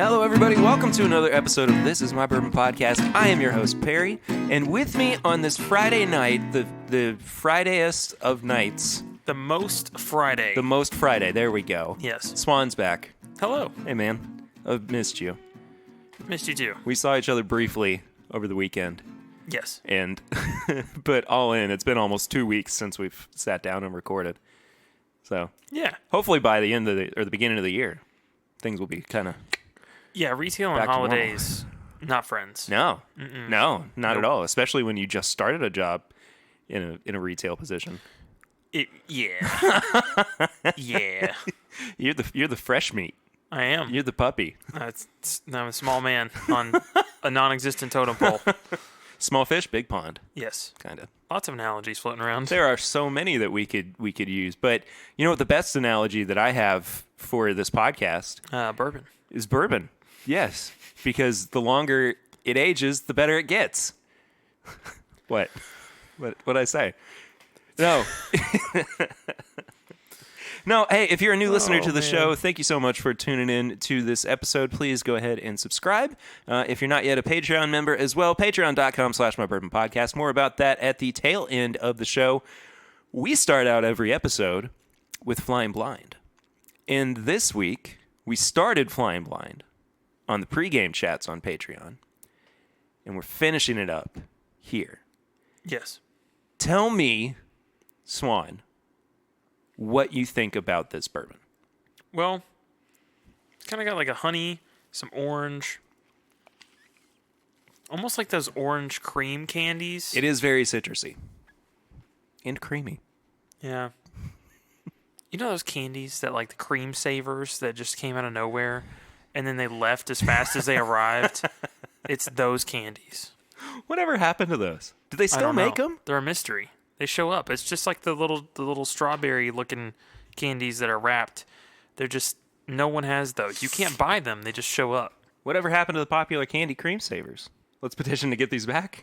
Hello, everybody. Welcome to another episode of This Is My Bourbon Podcast. I am your host, Perry, and with me on this Friday night, the Fridayest of nights. The most Friday. The most Friday. There we go. Yes. Swan's back. Hello. Hey, man. I've missed you. Missed you too. We saw each other briefly over the weekend. Yes. And, but all in, it's been almost 2 weeks since we've sat down and recorded. So, yeah. Hopefully by the end of the beginning of the year, things will be kind of... Yeah, retail and holidays, not friends. No, not Nope. at all. Especially when you just started a job in a retail position. Yeah. Yeah. You're the fresh meat. I am. You're the puppy. I'm a small man on a non-existent totem pole. Small fish, big pond. Yes. Kind of. Lots of analogies floating around. There are so many that we could use. But you know what? The best analogy that I have for this podcast Bourbon. is bourbon. Yes, because the longer it ages, the better it gets. What I say? No. No, hey, if you're a new listener to the show, thank you so much for tuning in to this episode. Please go ahead and subscribe. If you're not yet a Patreon member as well, patreon.com/mybourbonpodcast. More about that at the tail end of the show. We start out every episode with Flying Blind. And this week, we started Flying Blind on the pregame chats on Patreon. And we're finishing it up here. Yes. Tell me, Swan, what you think about this bourbon. Well, it's kind of got like a honey, some orange. Almost like those orange cream candies. It is very citrusy. And creamy. Yeah. You know those candies that like the cream savers that just came out of nowhere and then they left as fast as they arrived? It's those candies. Whatever happened to those? Do they still make them? They're a mystery. They show up. It's just like the little strawberry looking candies that are wrapped. They're just, no one has those. You can't buy them. They just show up. Whatever happened to the popular candy cream savers? Let's petition to get these back.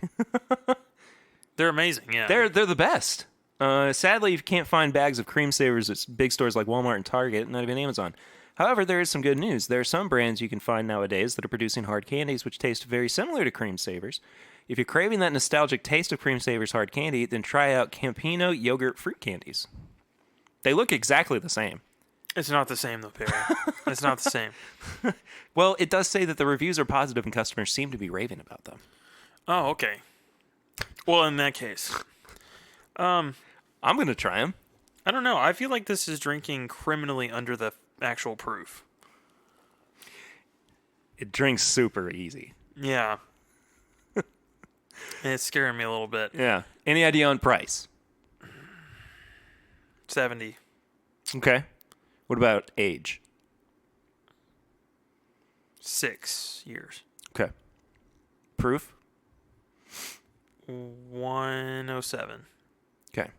They're amazing, yeah. They're the best. Sadly, you can't find bags of cream savers at big stores like Walmart and Target, not even Amazon. However, there is some good news. There are some brands you can find nowadays that are producing hard candies which taste very similar to cream savers. If you're craving that nostalgic taste of cream savers hard candy, then try out Campino yogurt fruit candies. They look exactly the same. It's not the same, though, Perry. It's not the same. Well, it does say that the reviews are positive and customers seem to be raving about them. Oh, okay. Well, in that case. I'm going to try them. I don't know. I feel like this is drinking criminally under the actual proof. It drinks super easy. Yeah. And it's scaring me a little bit. Yeah. Any idea on price? 70. Okay. What about age? 6 years. Okay. Proof? 107. Okay.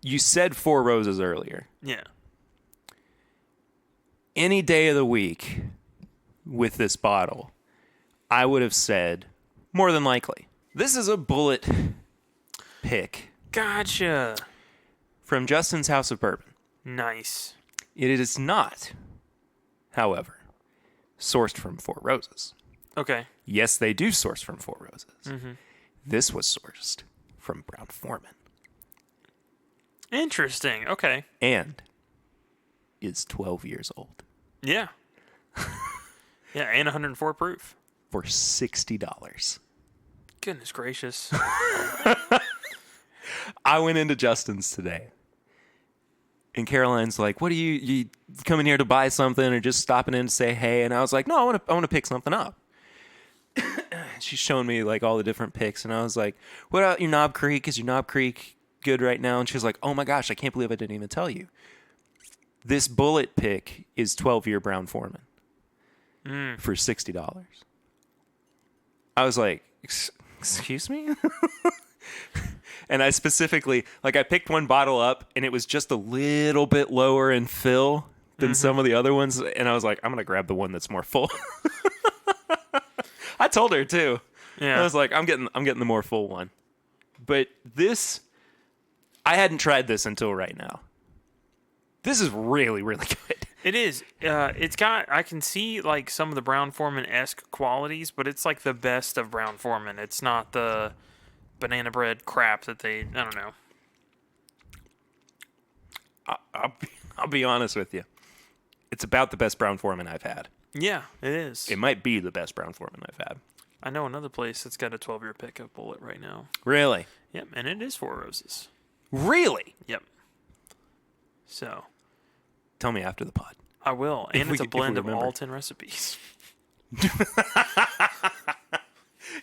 You said Four Roses earlier. Yeah. Any day of the week with this bottle, I would have said more than likely. This is a bullet pick. Gotcha. From Justin's House of Bourbon. Nice. It is not, however, sourced from Four Roses. Okay. Yes, they do source from Four Roses. Mm-hmm. This was sourced from Brown-Forman. Interesting. Okay. And is 12 years old. Yeah. Yeah, and 104 proof. For $60. Goodness gracious. I went into Justin's today. And Caroline's like, what are you coming here to buy something or just stopping in to say hey? And I was like, no, I want to pick something up. She's showing me like all the different picks. And I was like, what about your Knob Creek? Is your Knob Creek good right now? And she was like, oh my gosh, I can't believe I didn't even tell you. This bullet pick is 12-year Brown-Forman for $60. I was like, excuse me? And I specifically, like, I picked one bottle up, and it was just a little bit lower in fill than some of the other ones. And I was like, I'm going to grab the one that's more full. I told her, too. Yeah. I was like, I'm getting the more full one. But this, I hadn't tried this until right now. This is really, really good. It is. It's got. I can see like some of the Brown-Forman-esque qualities, but it's like the best of Brown-Forman. It's not the banana bread crap that they. I don't know. I'll be honest with you. It's about the best Brown-Forman I've had. Yeah, it is. It might be the best Brown-Forman I've had. I know another place that's got a 12-year pickup bullet right now. Really? Yep, and it is Four Roses. Really? Yep. So. Tell me after the pod. I will. And it's a blend of all 10 recipes.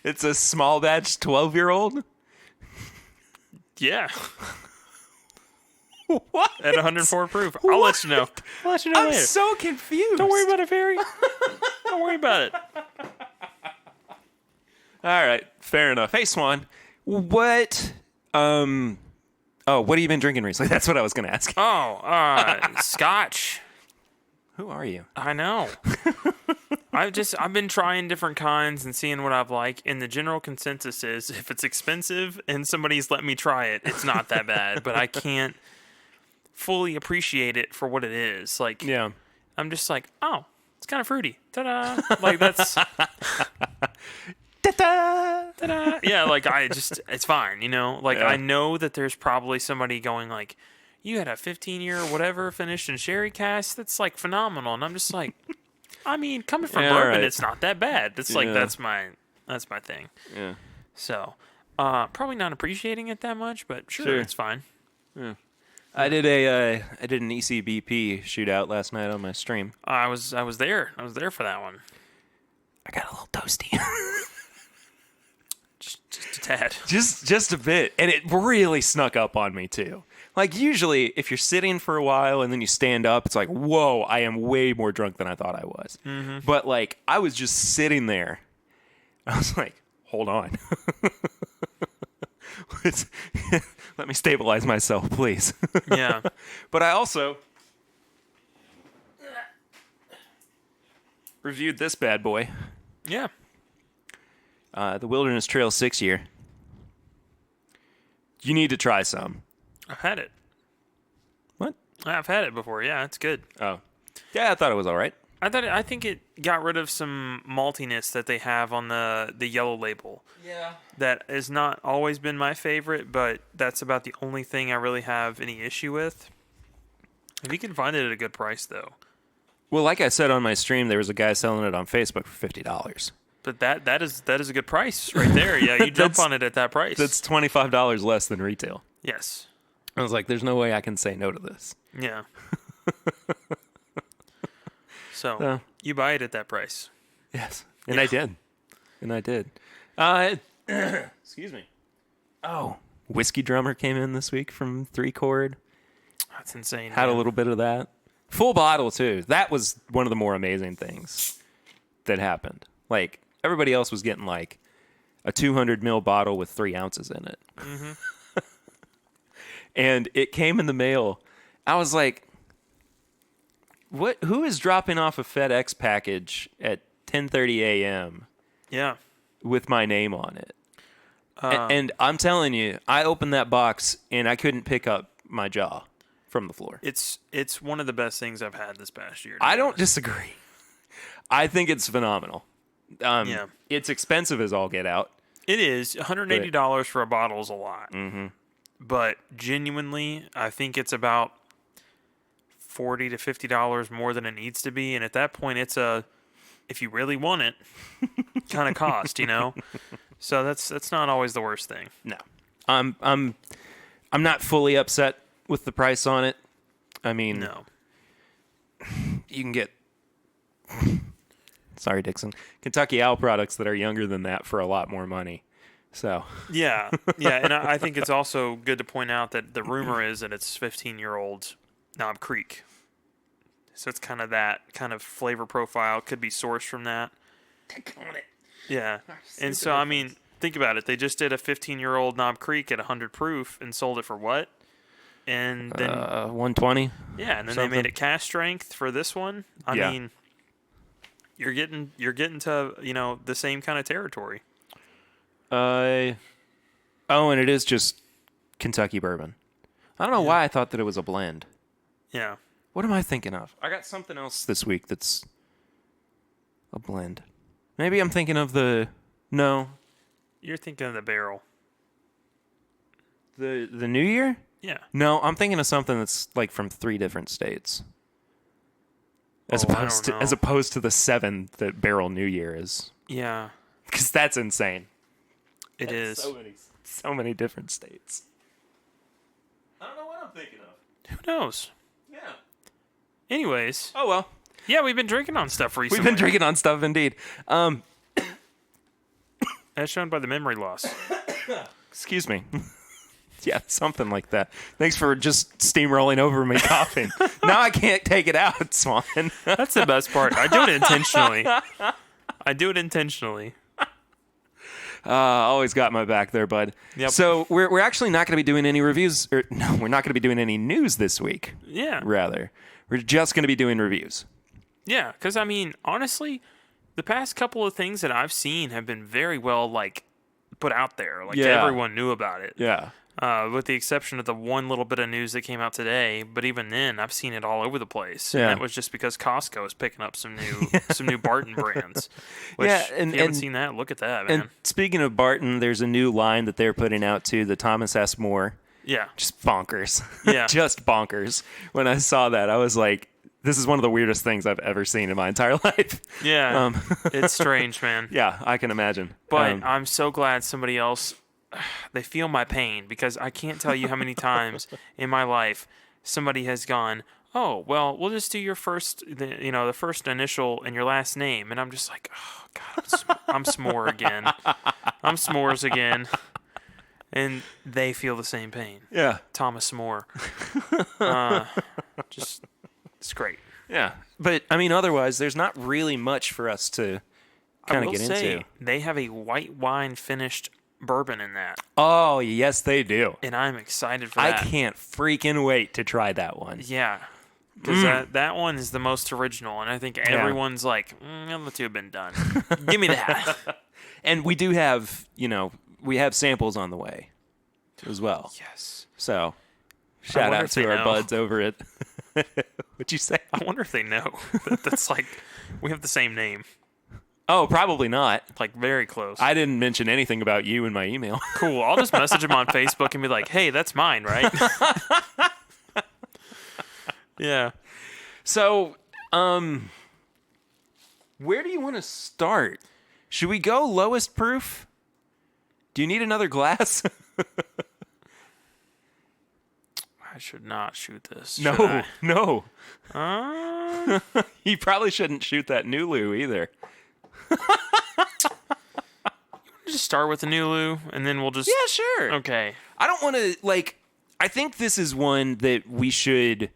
It's a small batch 12-year-old? Yeah. What? At 104 proof. I'll let you know. I'll let you know I'm later. so confused. Don't worry about it, Barry. Don't worry about it. All right. Fair enough. Hey, Swan. What... what have you been drinking recently? That's what I was going to ask. Scotch. Who are you? I know. I've been trying different kinds and seeing what I've like, and the general consensus is if it's expensive and somebody's let me try it, it's not that bad, but I can't fully appreciate it for what it is. Like, Yeah. I'm just like, oh, it's kind of fruity. Ta-da. Like, that's... Ta-da! Ta-da. Yeah, like, it's fine, you know? Like, Yeah. I know that there's probably somebody going like, you had a 15-year whatever finished in sherry cask. That's, like, phenomenal. And I'm just like, I mean, coming from bourbon, right. it's not that bad. It's like, Yeah. that's my thing. Yeah. So, probably not appreciating it that much, but sure. It's fine. Yeah. I did an ECBP shootout last night on my stream. I was there. I was there for that one. I got a little toasty. Just a tad. just a bit. And it really snuck up on me too. Like usually if you're sitting for a while and then you stand up, it's like, whoa, I am way more drunk than I thought I was. Mm-hmm. But like I was just sitting there. I was like, hold on. Let me stabilize myself, please. Yeah. But I also reviewed this bad boy. Yeah. The Wilderness Trail 6-year. You need to try some. I've had it. What? I've had it before. Yeah, it's good. Oh. Yeah, I thought it was all right. I think it got rid of some maltiness that they have on the yellow label. Yeah. That has not always been my favorite, but that's about the only thing I really have any issue with. If you can find it at a good price, though. Well, like I said on my stream, there was a guy selling it on Facebook for $50. But that is a good price right there. Yeah, you jump on it at that price. That's $25 less than retail. Yes. I was like, there's no way I can say no to this. Yeah. So, you buy it at that price. Yes. And Yeah. I did. Excuse me. Oh, Whiskey Drummer came in this week from 3 Chord. That's insane. Had a man. little bit of that. Full bottle, too. That was one of the more amazing things that happened. Like, everybody else was getting, like, a 200 ml bottle with 3 ounces in it. Mm-hmm. And it came in the mail. I was like, who is dropping off a FedEx package at 10:30 a.m. Yeah. with my name on it? And I'm telling you, I opened that box and I couldn't pick up my jaw from the floor. It's one of the best things I've had this past year. I don't disagree. I think it's phenomenal. Yeah. It's expensive as all get out. It is. $180 for a bottle is a lot. Mm-hmm. But genuinely, I think it's about $40 to $50 more than it needs to be. And at that point, it's if you really want it, kind of cost, you know? So that's not always the worst thing. No. I'm not fully upset with the price on it. I mean, No. you can get sorry, Dixon. Kentucky Owl products that are younger than that for a lot more money. So Yeah. Yeah. And I think it's also good to point out that the rumor is that it's 15-year-old Knob Creek. So it's kind of that kind of flavor profile could be sourced from that. Yeah. And so, I mean, think about it. They just did a 15-year-old Knob Creek at 100 proof and sold it for what? And then 120. yeah, and then something. they made it cask strength for this one. I Yeah. mean, you're getting to, you know, the same kind of territory. And it is just Kentucky bourbon. I don't know why I thought that it was a blend. Yeah. What am I thinking of? I got something else this week that's a blend. Maybe I'm thinking of no, You're thinking of the barrel. the New Year? Yeah. No, I'm thinking of something that's like from 3 different states. As I don't know. opposed to the 7 that Barrel New Year is. Yeah, Because that's insane. it is. So many different states. I don't know what I'm thinking of. Who knows? Yeah. Anyways, Oh well. yeah, we've been drinking on stuff recently. We've been drinking on stuff indeed. As shown by the memory loss. Excuse me. Yeah, something like that. Thanks for just steamrolling over me coughing. Now I can't take it out, Swan. That's the best part. I do it intentionally. Always got my back there, bud. Yep. So we're actually not going to be doing any reviews. No, we're not going to be doing any news this week. Yeah. Rather, we're just going to be doing reviews. Yeah, because, I mean, honestly, the past couple of things that I've seen have been very well, like, put out there. Like, Yeah. everyone knew about it. Yeah. With the exception of the one little bit of news that came out today, but even then, I've seen it all over the place. Yeah. And that was just because Costco is picking up some new Barton brands. Which, Yeah, if you haven't seen that, look at that, man. And speaking of Barton, there's a new line that they're putting out too, the Thomas S. More. Yeah. Just bonkers. Yeah. Just bonkers. When I saw that, I was like, this is one of the weirdest things I've ever seen in my entire life. Yeah. It's strange, man. Yeah, I can imagine. But I'm so glad somebody else, they feel my pain, because I can't tell you how many times in my life somebody has gone, oh, well, we'll just do your the first initial and your last name. And I'm just like, oh, God, I'm S'more again. I'm S'mores again. And they feel the same pain. Yeah. Thomas S'more. Just, it's great. Yeah. But, I mean, otherwise, there's not really much for us to kind of get into. They have a white wine finished bourbon in that. Oh, yes, they do. And I'm excited for that. I can't freaking wait to try that one. Yeah. Because that one is the most original. And I think everyone's like, the other two have been done. Give me that. And we do have, we have samples on the way as well. Yes. So, shout out to our buds over it. What'd you say? I wonder if they know. That's like, we have the same name. Oh, probably not. Like, very close. I didn't mention anything about you in my email. Cool. I'll just message him on Facebook and be like, hey, that's mine, right? Yeah. So, where do you want to start? Should we go lowest proof? Do you need another glass? I should not shoot this. No. I? You probably shouldn't shoot that Nulu either. Just start with the Nulu, and then we'll just... Yeah, sure. Okay. I don't want to, I think this is one that we should,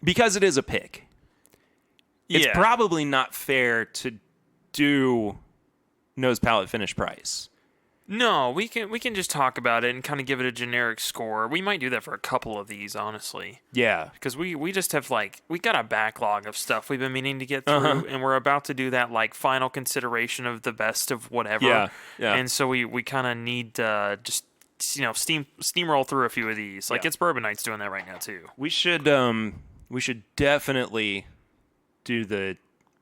because it is a pick. It's probably not fair to do nose, palate, finish, price. No, we can just talk about it and kind of give it a generic score. We might do that for a couple of these, honestly. Yeah. Because we just have, we got a backlog of stuff we've been meaning to get through, and we're about to do that, final consideration of the best of whatever. Yeah. And so we kind of need to just, steamroll through a few of these. It's Bourbon Night's doing that right now, too. We should definitely do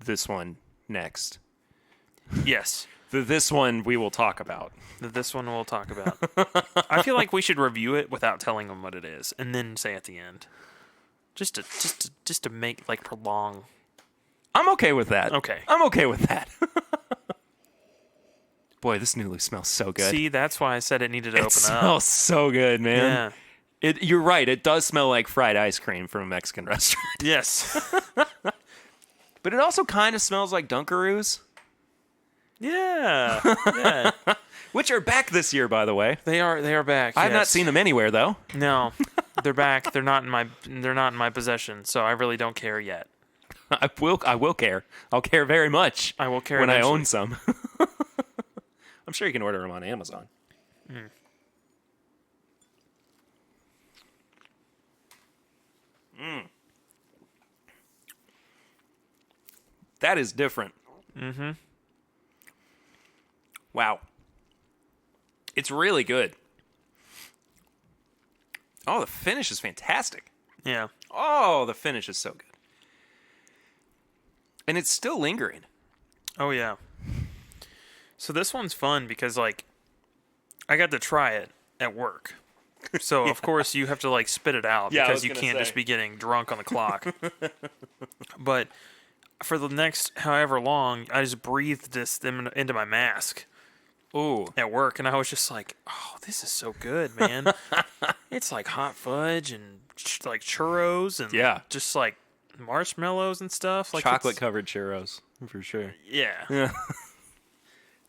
this one next. Yes. This one we will talk about. This one we'll talk about. I feel like we should review it without telling them what it is, and then say at the end, just to make prolong. I'm okay with that. Okay, I'm okay with that. Boy, this Nulu smells so good. See, that's why I said it needed to open up. It smells so good, man. Yeah. You're right. It does smell like fried ice cream from a Mexican restaurant. Yes. But it also kind of smells like Dunkaroos. Yeah. Which are back this year, by the way. They are back. I've not seen them anywhere though. No. They're back. They're not in my possession, so I really don't care yet. I will care. I'll care very much. I will care when eventually. I own some. I'm sure you can order them on Amazon. That is different. Mm-hmm. Wow. It's really good. Oh, the finish is fantastic. Yeah. Oh, the finish is so good. And it's still lingering. Oh, yeah. So this one's fun because, like, I got to try it at work. So, of course, you have to, like, spit it out Yeah, I because was you gonna can't say. just be getting drunk on the clock. But for the next however long, I just breathed this into my mask Ooh. at work, and I was just like, oh, this is so good, man. It's like hot fudge and, like, churros and Yeah. just, like, marshmallows and stuff. Like Chocolate-covered churros, for sure. Yeah. Yeah.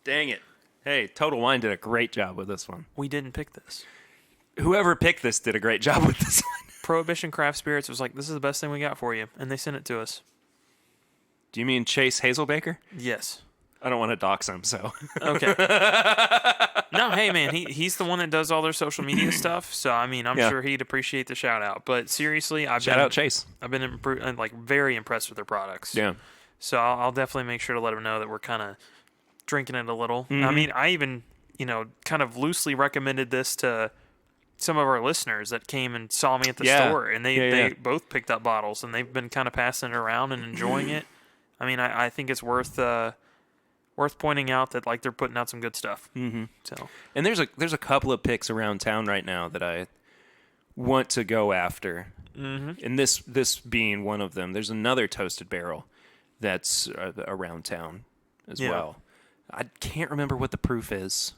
Dang it. Hey, Total Wine did a great job with this one. We didn't pick this. Whoever picked this did a great job with this one. Prohibition Craft Spirits was like, this is the best thing we got for you. And they sent it to us. Do you mean Chase Hazelbaker? Yes. I don't want to dox him, so. Okay. No, hey, man, he's the one that does all their social media stuff. So, I mean, I'm Yeah. sure he'd appreciate the shout out. But seriously, Shout out Chase. I've been like very impressed with their products. Yeah. So I'll definitely make sure to let him know that we're kind of drinking it a little. Mm-hmm. I mean, I even, kind of loosely recommended this to some of our listeners that came and saw me at the Yeah. store, and they Yeah. both picked up bottles, and they've been kind of passing it around and enjoying it. I mean, I think it's worth pointing out that, like, they're putting out some good stuff. Mm-hmm. So, And there's a couple of picks around town right now that I want to go after. Mm-hmm. And this being one of them. There's another toasted barrel that's around town as Yeah. well. I can't remember what the proof is,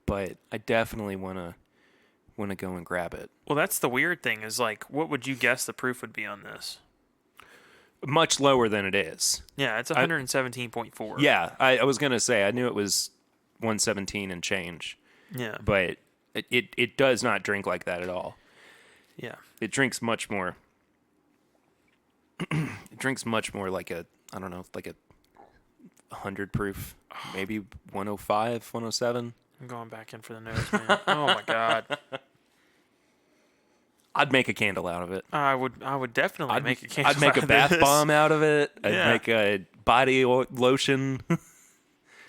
but I definitely want to go and grab it. well, that's the weird thing is, like, what would you guess the proof would be on this? Much lower than it is. Yeah, it's 117.4. Yeah, I was going to say, I knew it was 117 and change, Yeah. but it does not drink like that at all. Yeah. It drinks much more. It drinks much more like a, I don't know, like a 100 proof, maybe 105, 107. I'm going back in for the nose, man. Oh, my God. I'd make a candle out of it. I would definitely make a candle. I'd make a out of bath this. bomb out of it. I'd Yeah. make a body lotion.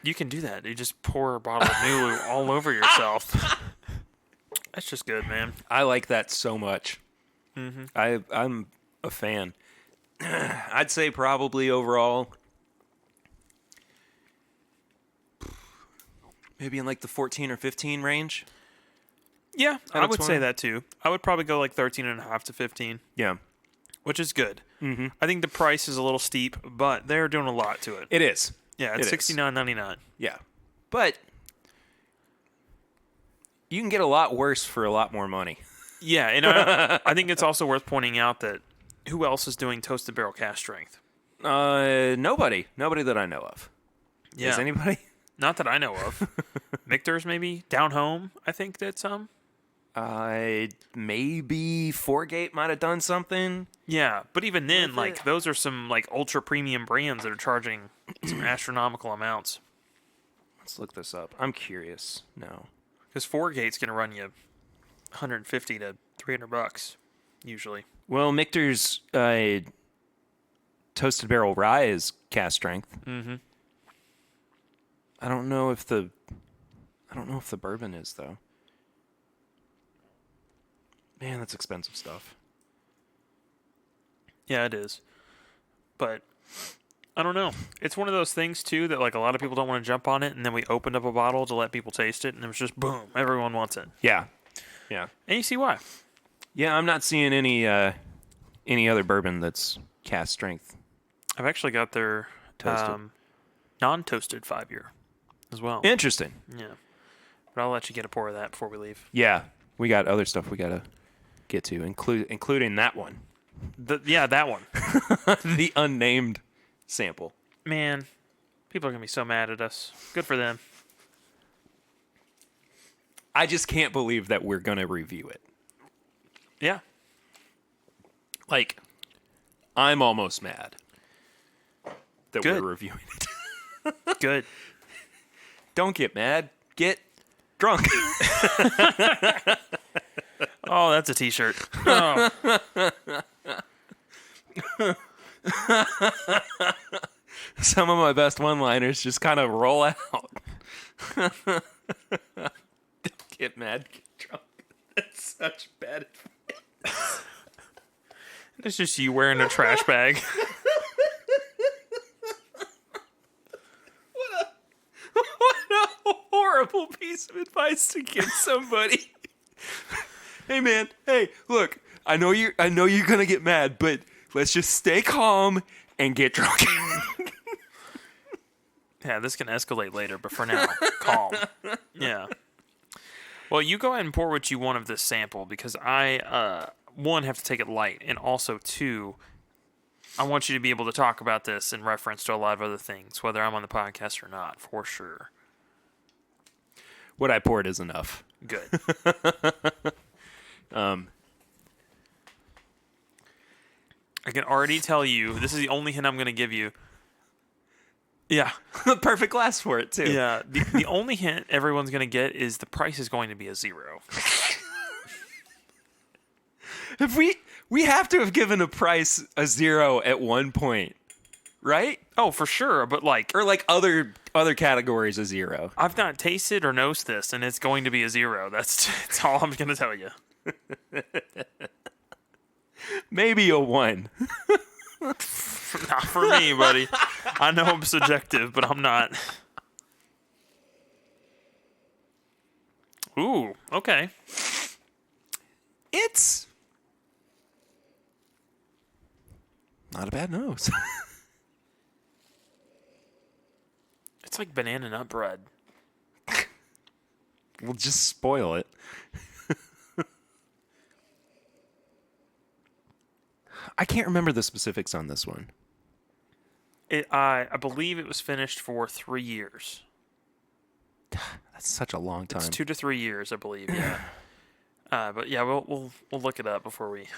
You can do that. You just pour a bottle of Nulu all over yourself. That's just good, man. I like that so much. Mm-hmm. I'm a fan. I'd say probably overall, maybe in like the 14 or 15 range. Yeah, Out I of would 20? say that too. I would probably go like 13.5 to 15, Yeah, which is good. Mm-hmm. I think the price is a little steep, but they're doing a lot to it. it is. Yeah, it it's is. $69.99. Yeah, but you can get a lot worse for a lot more money. Yeah, and I think it's also worth pointing out that who else is doing toasted barrel cask strength? Nobody that I know of. Yeah, Is anybody? not that I know of. Michter's maybe down home. I think did some. Maybe Fourgate might have done something. Yeah, but even then, With like it. those are some like ultra premium brands that are charging some astronomical amounts. Let's look this up. I'm curious now. Because Fourgate's gonna run you 150 to $300 usually. Well, Michter's toasted barrel rye is cast strength. Mm-hmm. I don't know if the bourbon is though. Man, that's expensive stuff. Yeah, it is. But I don't know. It's one of those things too that like a lot of people don't want to jump on it, and then we opened up a bottle to let people taste it, and it was just boom, everyone wants it. Yeah. Yeah. And you see why? Yeah, I'm not seeing any other bourbon that's cast strength. I've actually got their Toasted. non-toasted 5-year as well. Interesting. Yeah. But I'll let you get a pour of that before we leave. Yeah. We got other stuff we got to get to, including that one. That one. The unnamed sample. Man, people are going to be so mad at us. Good for them. I just can't believe that we're going to review it. Yeah. Like, I'm almost mad that Good. we're reviewing it. Good. Don't get mad. Get drunk. Oh, that's a t-shirt. Oh. Some of my best one-liners just kind of roll out. Don't get mad. Get drunk. That's such bad advice. It's just you wearing a trash bag. What a horrible piece of advice to give somebody. Hey man, hey, look, I know you're gonna get mad, but let's just stay calm and get drunk. Yeah, this can escalate later, but for now, calm. Yeah. Well, you go ahead and pour what you want of this sample because I, one, have to take it light, and also, two, I want you to be able to talk about this in reference to a lot of other things, whether I'm on the podcast or not, for sure. What I poured is enough. Good. I can already tell you, this is the only hint I'm going to give you. Yeah. Perfect glass for it, too. Yeah. The only hint everyone's going to get is the price is going to be a 0. Have we have to have given a price a 0 at one point, right? Oh, for sure. But like, Or like other categories a 0. I've not tasted or nosed this, and it's going to be a 0. That's all I'm going to tell you. Maybe a 1. Not for me, buddy. I know I'm subjective, but I'm not. Ooh, okay. It's not a bad nose. It's like banana nut bread. We'll just spoil it. I can't remember the specifics on this one. I believe it was finished for 3 years. That's such a long time. It's 2 to 3 years, I believe. Yeah. But yeah, we'll look it up before we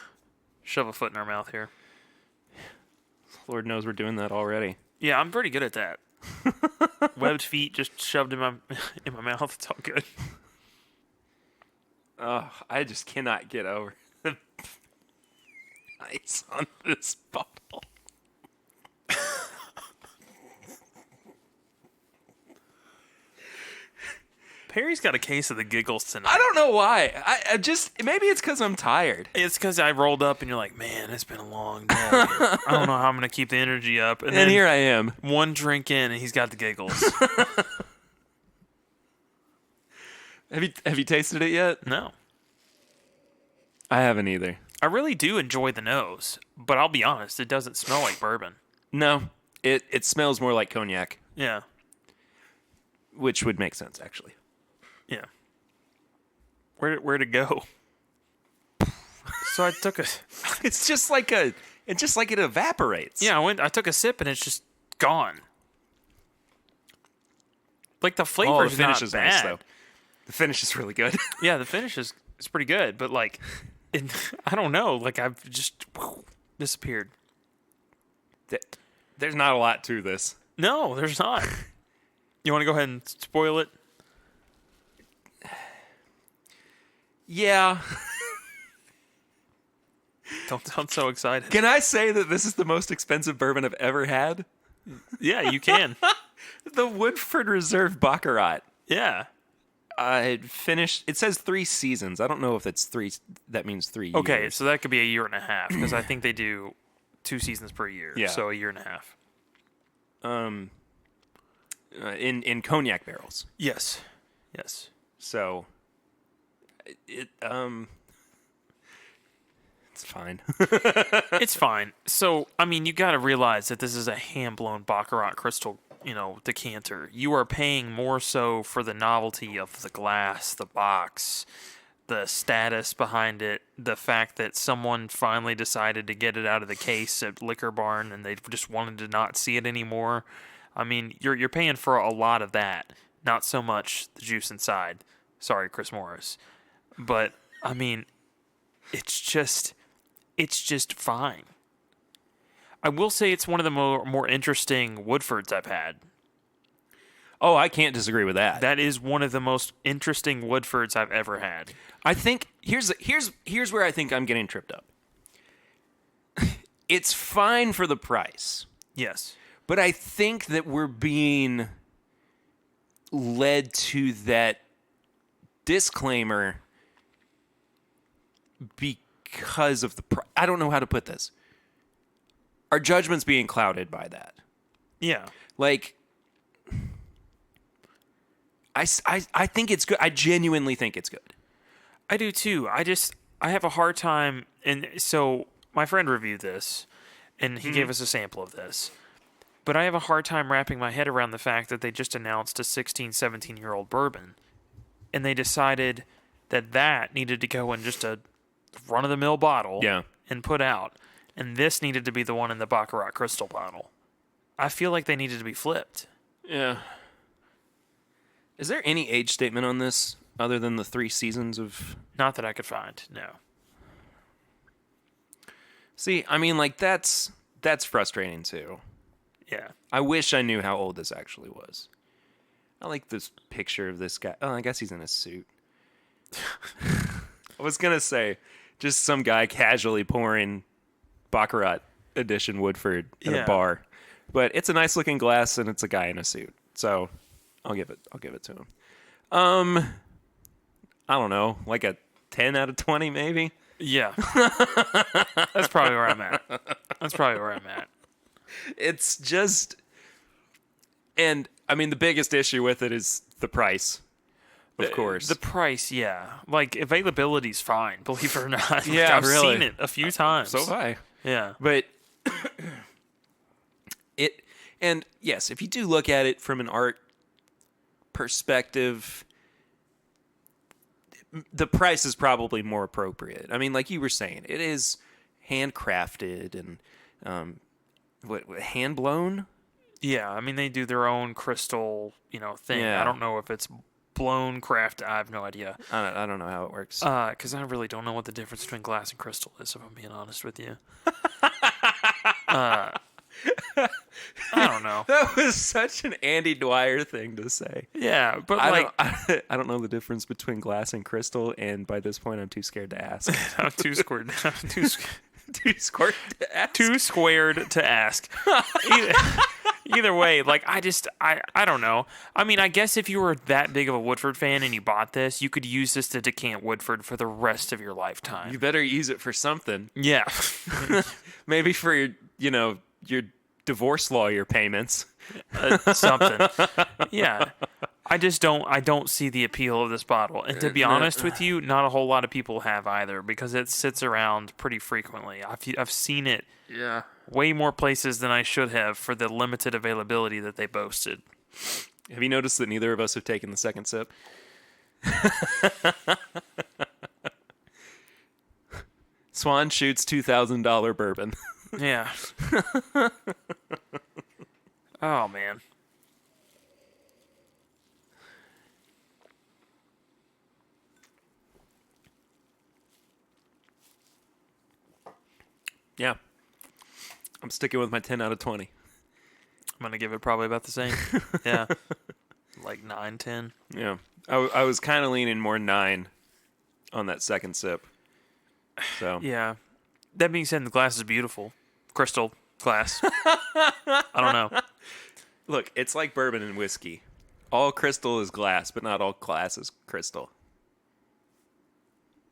shove a foot in our mouth here. Lord knows we're doing that already. Yeah, I'm pretty good at that. Webbed feet just shoved in my mouth. It's all good. Oh, I just cannot get over the ice on this bottle. Perry's got a case of the giggles tonight. I don't know why. I just maybe it's because I'm tired. It's because I rolled up and you're like, man, it's been a long day. I don't know how I'm going to keep the energy up. And then here I am. One drink in and he's got the giggles. Have you tasted it yet? No. I haven't either. I really do enjoy the nose, but I'll be honest, it doesn't smell like bourbon. No, it smells more like cognac, Yeah. which would make sense actually. Yeah. Where'd it go? So I took a... It's just like it evaporates. Yeah, I took a sip and it's just gone. Like the flavor the finish not is bad. nice though. The finish is really good. Yeah, the finish is pretty good, but like, I don't know. Like I've just disappeared. There's not a lot to this. No, there's not. You want to go ahead and spoil it? Yeah. Don't sound so excited. Can I say that this is the most expensive bourbon I've ever had? Yeah, you can. The Woodford Reserve Baccarat. Yeah. I finished. It says 3 seasons. I don't know if that's 3. That means 3 years. Okay, so that could be a year and a half because I think they do 2 seasons per year. Yeah. So a year and a half. In cognac barrels. Yes. Yes. So it's fine. It's fine. So, I mean, you got to realize that this is a hand-blown Baccarat crystal, decanter. You are paying more so for the novelty of the glass, the box, the status behind it, the fact that someone finally decided to get it out of the case at Liquor Barn and they just wanted to not see it anymore. I mean, you're paying for a lot of that, not so much the juice inside. Sorry, Chris Morris. But, I mean, it's just fine. I will say it's one of the more interesting Woodfords I've had. Oh, I can't disagree with that. That is one of the most interesting Woodfords I've ever had. I think here's where I think I'm getting tripped up. It's fine for the price. Yes. But I think that we're being led to that disclaimer because of the price. I don't know how to put this. Our judgment's being clouded by that. Yeah. Like, I think it's good. I genuinely think it's good. I do too. I have a hard time. And so my friend reviewed this and he gave us a sample of this. But I have a hard time wrapping my head around the fact that they just announced a 16, 17-year-old bourbon. And they decided that needed to go in just a run-of-the-mill bottle and put out. And this needed to be the one in the Baccarat crystal bottle. I feel like they needed to be flipped. Yeah. Is there any age statement on this other than the 3 seasons of... Not that I could find, no. See, I mean, like, that's frustrating, too. Yeah. I wish I knew how old this actually was. I like this picture of this guy. Oh, I guess he's in a suit. I was going to say, just some guy casually pouring Baccarat edition Woodford in a bar. But it's a nice looking glass and it's a guy in a suit. So I'll give it to him. I don't know, like a 10 out of 20 maybe? Yeah. That's probably where I'm at. It's just, and I mean, the biggest issue with it is the price, of course. The price, yeah. Like, availability's fine, believe it or not. Like, Yeah, I've really. seen it a few times. So high. Yeah. But and yes, if you do look at it from an art perspective, the price is probably more appropriate. I mean, like you were saying, it is handcrafted and hand blown. Yeah, I mean, they do their own crystal, thing. Yeah. I don't know if it's blown craft. I have no idea. I don't know how it works. Because I really don't know what the difference between glass and crystal is, if I'm being honest with you. I don't know. That was such an Andy Dwyer thing to say. Yeah, but I don't know the difference between glass and crystal, and by this point, I'm too scared to ask. I'm too squared. Too scared to ask. Too squared to ask. Either way, like, I don't know. I mean, I guess if you were that big of a Woodford fan and you bought this, you could use this to decant Woodford for the rest of your lifetime. You better use it for something. Yeah. Maybe for your divorce lawyer payments. Something. Yeah. I don't see the appeal of this bottle. And to be honest with you, not a whole lot of people have either, because it sits around pretty frequently. I've seen it way more places than I should have for the limited availability that they boasted. Have you noticed that neither of us have taken the second sip? Swan shoots $2,000 bourbon. Yeah. Oh, man. Yeah. I'm sticking with my 10 out of 20. I'm going to give it probably about the same. Yeah. Like 9, 10. Yeah. I was kind of leaning more 9 on that second sip. So Yeah. That being said, the glass is beautiful. Crystal glass. I don't know. Look, it's like bourbon and whiskey. All crystal is glass, but not all glass is crystal.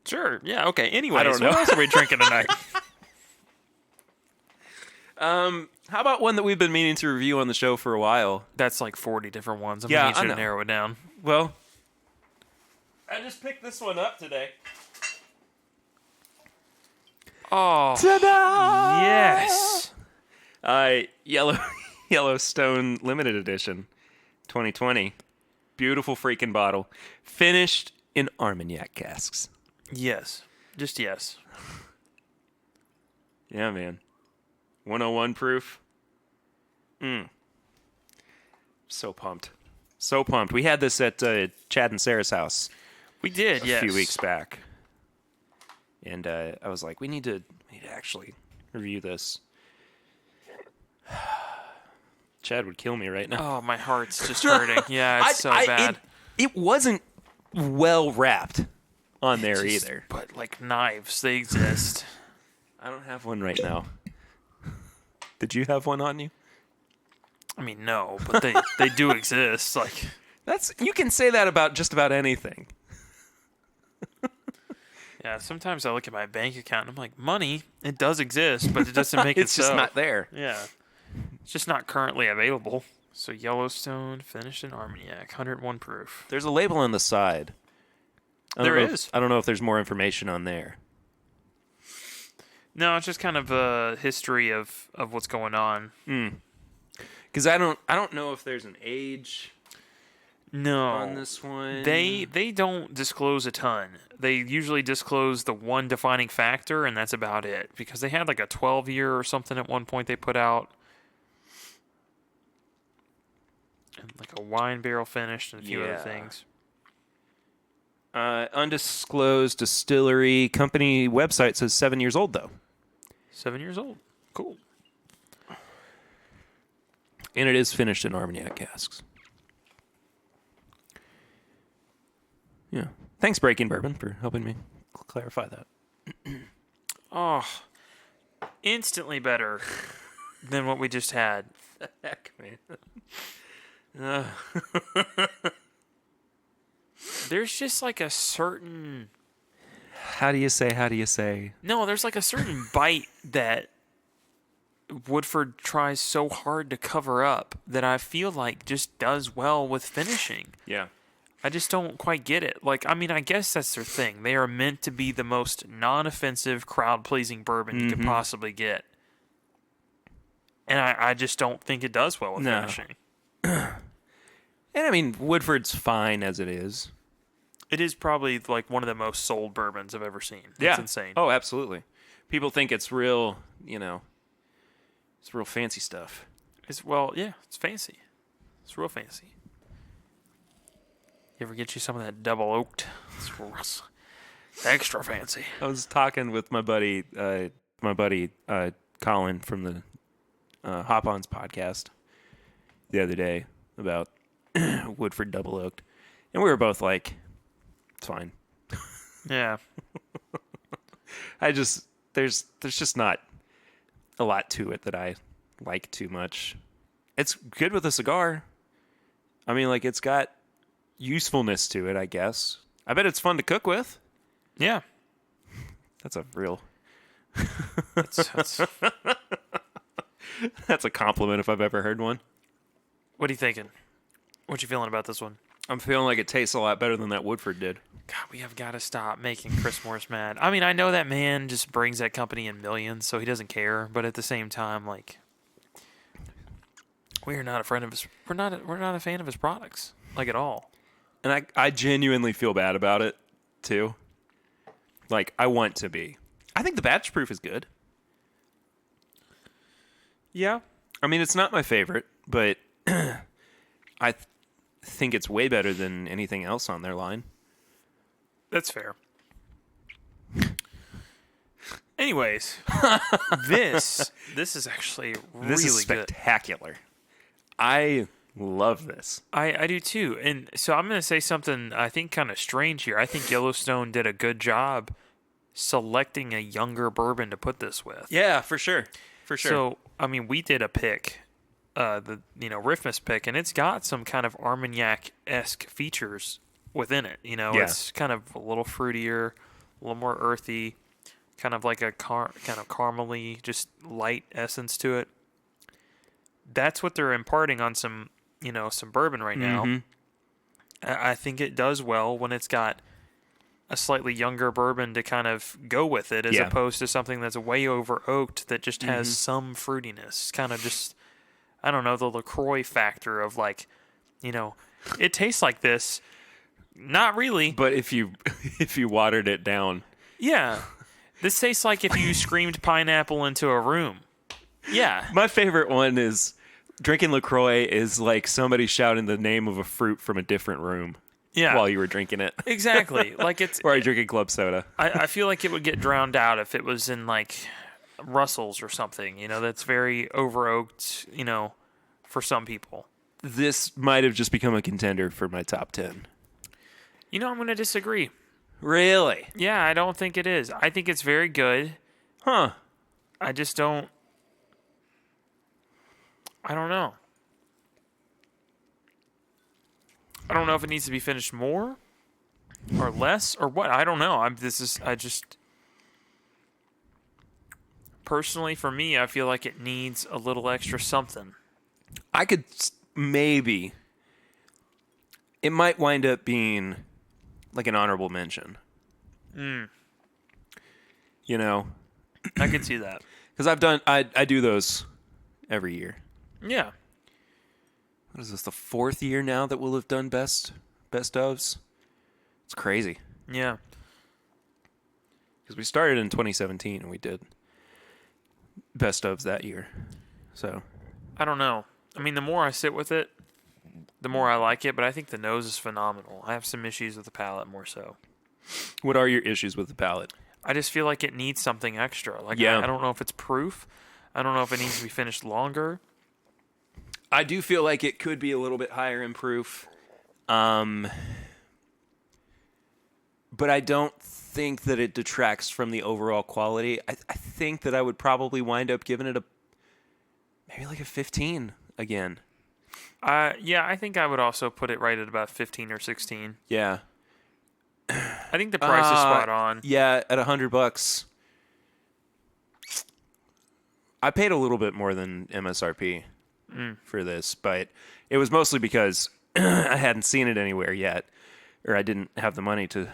Sure. Yeah. Okay. Anyways, I don't know. what else are we drinking tonight? How about one that we've been meaning to review on the show for a while? That's like 40 different ones. I'm Yeah, going to I need you to know. narrow it down. Well, I just picked this one up today. Oh. Ta-da! Yes. Yellowstone Limited Edition 2020. Beautiful freaking bottle. Finished in Armagnac casks. Yes. Just yes. Yeah, man. 101 proof. So pumped. So pumped. We had this at Chad and Sarah's house We did, a few weeks back. And I was like, we need to actually review this. Chad would kill me right now. Oh, my heart's just hurting. Yeah, it's so bad. It wasn't well wrapped on there Just- either. But like knives, they exist. I don't have one right now. Did you have one on you? I mean, no, but they do exist. Like, You can say that about just about anything. Yeah, sometimes I look at my bank account and I'm like, money, it does exist, but it doesn't make it It's just so. not there. Yeah. It's just not currently available. So Yellowstone, finished in Armagnac, 101 proof. There's a label on the side. There is. I don't know if there's more information on there. No, it's just kind of a history of what's going on. Because I don't know if there's an age No. on this one. They don't disclose a ton. They usually disclose the one defining factor, and that's about it. Because they had like a 12-year or something at one point they put out. And like a wine barrel finished and a few other things. Undisclosed distillery company website says 7 years old, though. 7 years old. Cool. And it is finished in Armagnac casks. Yeah. Thanks, Breaking Bourbon, for helping me clarify that. Oh, instantly better than what we just had. Heck, man. There's just like a certain... How do you say? No, there's like a certain bite that Woodford tries so hard to cover up that I feel like just does well with finishing. Yeah. I just don't quite get it. Like, I mean, I guess that's their thing. They are meant to be the most non-offensive, crowd-pleasing bourbon you could possibly get. And I just don't think it does well with finishing. And I mean, Woodford's fine as it is. It is probably like one of the most sold bourbons I've ever seen. It's insane. Oh, absolutely. People think it's real, it's real fancy stuff. It's fancy. It's real fancy. You ever get you some of that double oaked? It's extra fancy. I was talking with my buddy Colin from the Hop On's podcast the other day about Woodford double oaked, and we were both like, "It's fine." Yeah. There's just not a lot to it that I like too much. It's good with a cigar. I mean, like, it's got usefulness to it, I guess. I bet it's fun to cook with. Yeah. That's a real... That's That's a compliment if I've ever heard one. What are you thinking? What you feeling about this one? I'm feeling like it tastes a lot better than that Woodford did. God, we have got to stop making Chris Morris mad. I mean, I know that man just brings that company in millions, so he doesn't care. But at the same time, like, we are not a friend of his. We're not a fan of his products, like, at all. And I genuinely feel bad about it, too. Like, I want to be. I think the batch proof is good. Yeah. I mean, it's not my favorite, but I think it's way better than anything else on their line. That's fair. Anyways, this is actually really This is good. spectacular. I love this. I do too. And so I'm going to say something I think kind of strange here. I think Yellowstone did a good job selecting a younger bourbon to put this with. Yeah, for sure. For sure. So, I mean, we did a pick, Riffmas pick, and it's got some kind of Armagnac-esque features within it. It's kind of a little fruitier, a little more earthy, kind of like a kind of caramely, just light essence to it. That's what they're imparting on some bourbon right now. I think it does well when it's got a slightly younger bourbon to kind of go with it, as opposed to something that's way over oaked that just has some fruitiness. It's kind of just, I don't know, the LaCroix factor of like, it tastes like this. Not really. But if you watered it down. Yeah. This tastes like if you screamed pineapple into a room. Yeah. My favorite one is drinking LaCroix is like somebody shouting the name of a fruit from a different room. Yeah. While you were drinking it. Exactly. Like it's. Or are you drinking club soda? I feel like it would get drowned out if it was in like Russell's or something. That's very over oaked. For some people. This might have just become a contender for my top 10. I'm going to disagree. Really? Yeah, I don't think it is. I think it's very good. Huh. I just don't. I don't know. I don't know if it needs to be finished more. or less or what? I don't know. Personally, for me, I feel like it needs a little extra something. I could maybe. It might wind up being like an honorable mention. You know, I could see that. because I do those every year. Yeah. What is this, the 4th year now that we'll have done best ofs? It's crazy. Yeah. Because we started in 2017 and we did best ofs that year. So I don't know. I mean, the more I sit with it, the more I like it, but I think the nose is phenomenal. I have some issues with the palate more so. what are your issues with the palate? I just feel like it needs something extra. Like, Yeah. I don't know if it's proof. I don't know if it needs to be finished longer. I do feel like it could be a little bit higher in proof. But I don't think that it detracts from the overall quality. I think that I would probably wind up giving it maybe like a 15 again. Yeah, I think I would also put it right at about 15 or 16. Yeah. I think the price is spot on. Yeah, at $100. I paid a little bit more than MSRP for this, but it was mostly because I hadn't seen it anywhere yet, or I didn't have the money to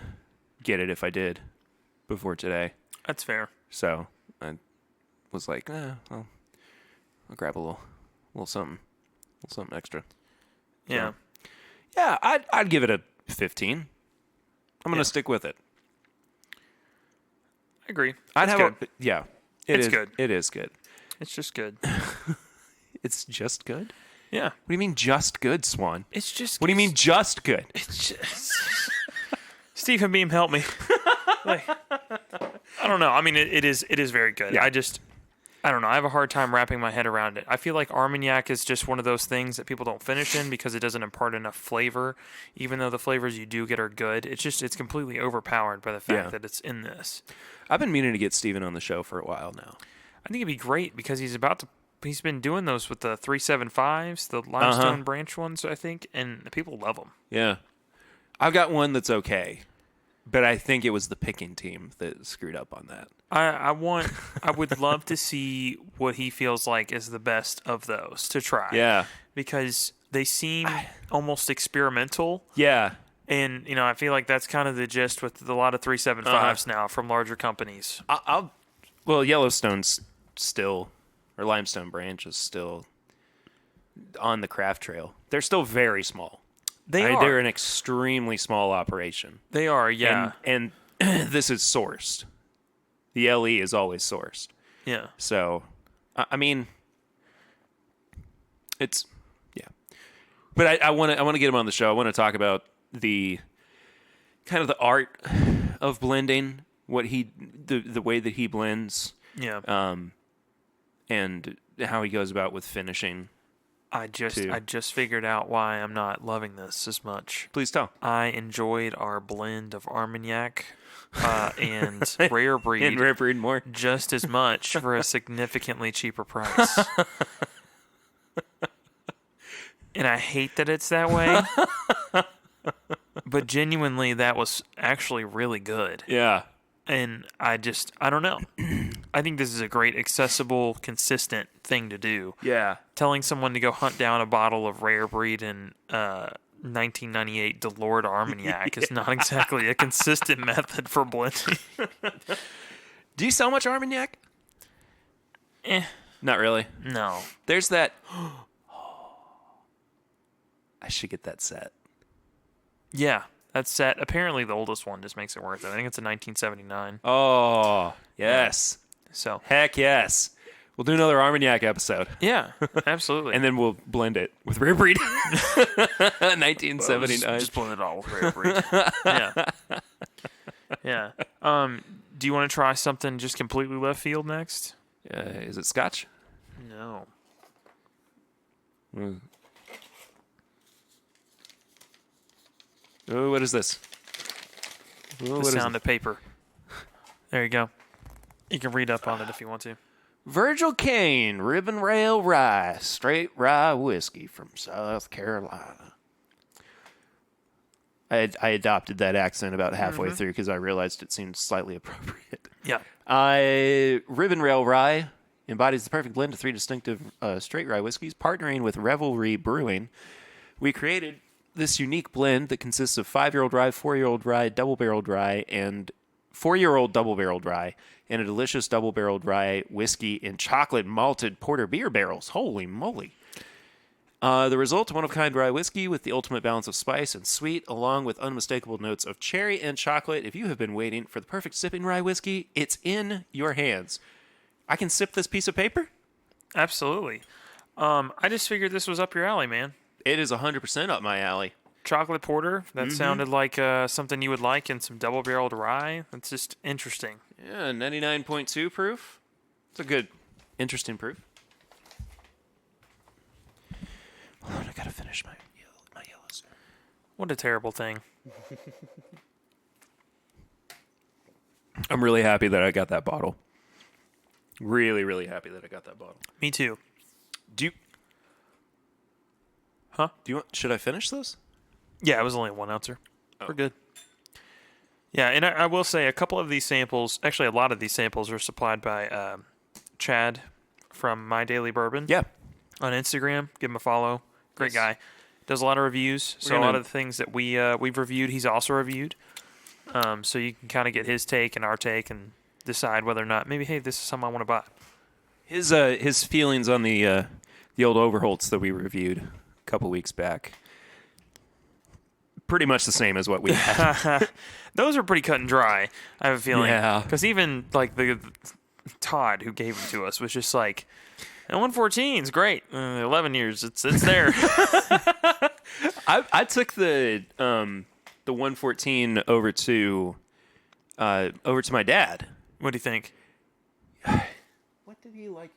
get it if I did before today. That's fair. So I was like, I'll grab a little something extra. Yeah. Yeah, I'd give it a 15. I'm gonna stick with it. I agree. I'd It's have good. yeah. It's good. It is good. It's just good. It's just good? Yeah. What do you mean just good, Swan? It's just. What do you mean just good? It's just. Stephen Beam, help me. Like, I don't know. I mean, it is very good. Yeah. I don't know. I have a hard time wrapping my head around it. I feel like Armagnac is just one of those things that people don't finish in because it doesn't impart enough flavor. Even though the flavors you do get are good, it's completely overpowered by the fact that it's in this. I've been meaning to get Steven on the show for a while now. I think it'd be great because he's been doing those with the 375s, the limestone branch ones, I think, and the people love them. Yeah. I've got one that's okay, but I think it was the picking team that screwed up on that. I would love to see what he feels like is the best of those to try. Yeah. Because they seem almost experimental. Yeah. And, I feel like that's kind of the gist with a lot of 375s now from larger companies. Well, Yellowstone's still, or Limestone Branch is still on the craft trail. They're still very small. They're an extremely small operation. They are, yeah. And this is sourced. The LE is always sourced. Yeah. So, I mean, it's, yeah. But I want to get him on the show. I want to talk about the kind of the art of blending, the way that he blends. Yeah. And how he goes about with finishing. I just figured out why I'm not loving this as much. Please tell. I enjoyed our blend of Armagnac and Rare Breed. And Rare Breed more. Just as much for a significantly cheaper price. And I hate that it's that way. But genuinely, that was actually really good. Yeah. And I don't know. I think this is a great, accessible, consistent thing to do. Yeah. Telling someone to go hunt down a bottle of Rare Breed and 1998 Delord Armagnac is not exactly a consistent method for blending. Do you sell much Armagnac? Not really. No. There's that. I should get that set. Yeah, that set. Apparently, the oldest one just makes it worth it. I think it's a 1979. Oh, yes. So heck yes. We'll do another Armagnac episode. Yeah, absolutely. And then we'll blend it with Rare Breed. 1979. Just blend it all with Rare Breed. Yeah. Yeah. Do you want to try something just completely left field next? Is it Scotch? No. Oh, what is this? The sound of paper. There you go. You can read up on it if you want to. Virgil Cane Ribbon Rail Rye, straight rye whiskey from South Carolina. I adopted that accent about halfway through because I realized it seemed slightly appropriate. Yeah. Ribbon Rail Rye embodies the perfect blend of 3 distinctive straight rye whiskeys. Partnering with Revelry Brewing, we created this unique blend that consists of 5-year-old rye, 4-year-old rye, double-barreled rye, and 4-year-old double-barreled rye, and a delicious double-barreled rye whiskey in chocolate malted porter beer barrels. Holy moly. The result, one-of-a-kind rye whiskey with the ultimate balance of spice and sweet, along with unmistakable notes of cherry and chocolate. If you have been waiting for the perfect sipping rye whiskey, it's in your hands. I can sip this piece of paper? Absolutely. I just figured this was up your alley, man. It is 100% up my alley. Chocolate porter. That sounded like something you would like, and some double-barreled rye. That's just interesting. Yeah, 99.2 proof. It's a good, interesting proof. Hold on, I gotta finish my yellows. What a terrible thing. I'm really happy that I got that bottle. Really, really happy that I got that bottle. Me too. Do you... Huh? Should I finish this? Yeah, it was only a 1-ouncer. We're good. Yeah, and I will say a couple of these samples, actually a lot of these samples are supplied by Chad from My Daily Bourbon. Yeah. On Instagram. Give him a follow. Great guy. Does a lot of reviews. So a lot of the things that we've reviewed, he's also reviewed. So you can kind of get his take and our take and decide whether or not maybe, hey, this is something I want to buy. His feelings on the old Overholts that we reviewed a couple weeks back, pretty much the same as what we had. Those are pretty cut and dry, I have a feeling. Yeah. Because even like the Todd who gave them to us was just like, and 114 is great. 11 years, it's there. I took the 114 over to my dad. What do you think? What did he like?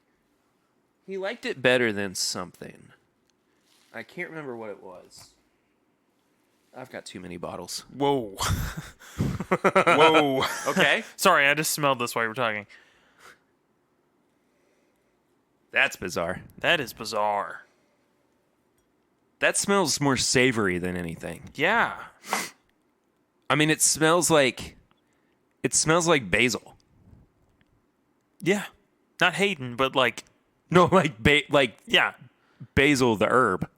He liked it better than something. I can't remember what it was. I've got too many bottles. Whoa. Whoa. Okay. Sorry, I just smelled this while you were talking. That's bizarre. That is bizarre. That smells more savory than anything. Yeah. I mean, it smells like basil. Yeah. Not Hayden, but like No, like yeah. basil the herb.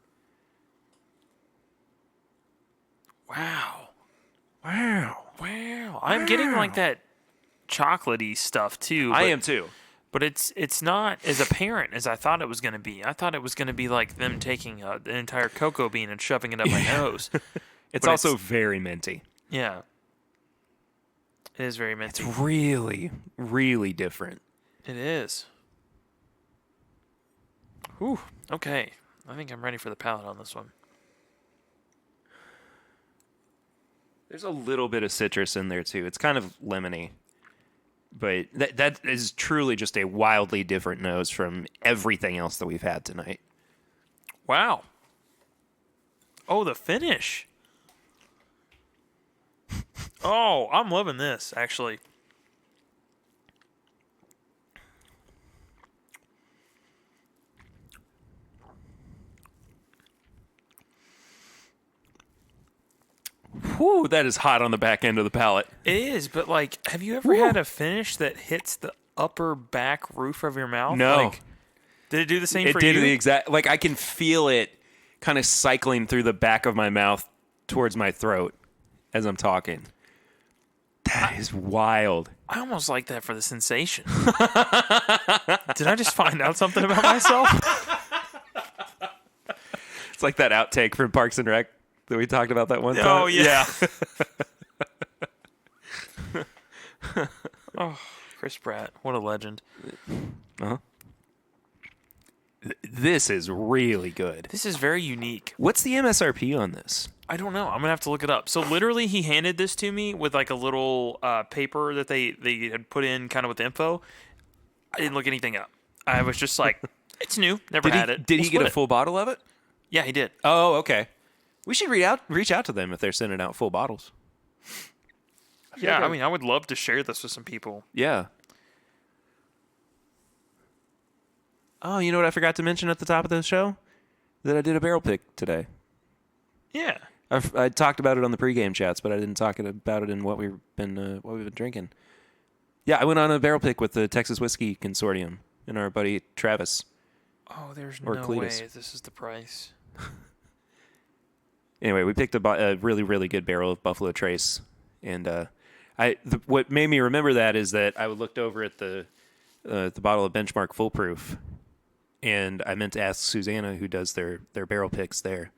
Wow. Wow. I'm getting like that chocolatey stuff too. I am too. But it's not as apparent as I thought it was going to be. I thought it was going to be like them taking an entire cocoa bean and shoving it up my nose. It's also very minty. Yeah. It is very minty. It's really, really different. It is. Whew. Okay. I think I'm ready for the palate on this one. There's a little bit of citrus in there too. It's kind of lemony. But that is truly just a wildly different nose from everything else that we've had tonight. Wow. Oh, the finish. Oh, I'm loving this, actually. Whew, that is hot on the back end of the palate. It is, but like, have you ever had a finish that hits the upper back roof of your mouth? No. Like, did it do the same for you? It you? did the exact... Like, I can feel it kind of cycling through the back of my mouth towards my throat as I'm talking. That is wild. I almost like that for the sensation. Did I just find out something about myself? It's like that outtake from Parks and Rec that we talked about that one time. Oh, yeah. Oh, Chris Pratt. What a legend. Uh-huh. This is really good. This is very unique. What's the MSRP on this? I don't know. I'm going to have to look it up. So literally he handed this to me with like a little paper that they had put in kind of with info. I didn't look anything up. I was just like, it's new. Never had it. Did We'll he get split a it. full bottle of it? Yeah, he did. Oh, okay. We should reach out to them if they're sending out full bottles. Yeah, I mean, I would love to share this with some people. Yeah. Oh, you know what I forgot to mention at the top of the show? That I did a barrel pick today. Yeah. I talked about it on the pregame chats, but I didn't talk about it in what we've been drinking. Yeah, I went on a barrel pick with the Texas Whiskey Consortium and our buddy Travis. Oh, there's Or no Cletus. way this is the price. Anyway, we picked a really, really good barrel of Buffalo Trace. And what made me remember that is that I looked over at the bottle of Benchmark Foolproof, and I meant to ask Susanna, who does their barrel picks there,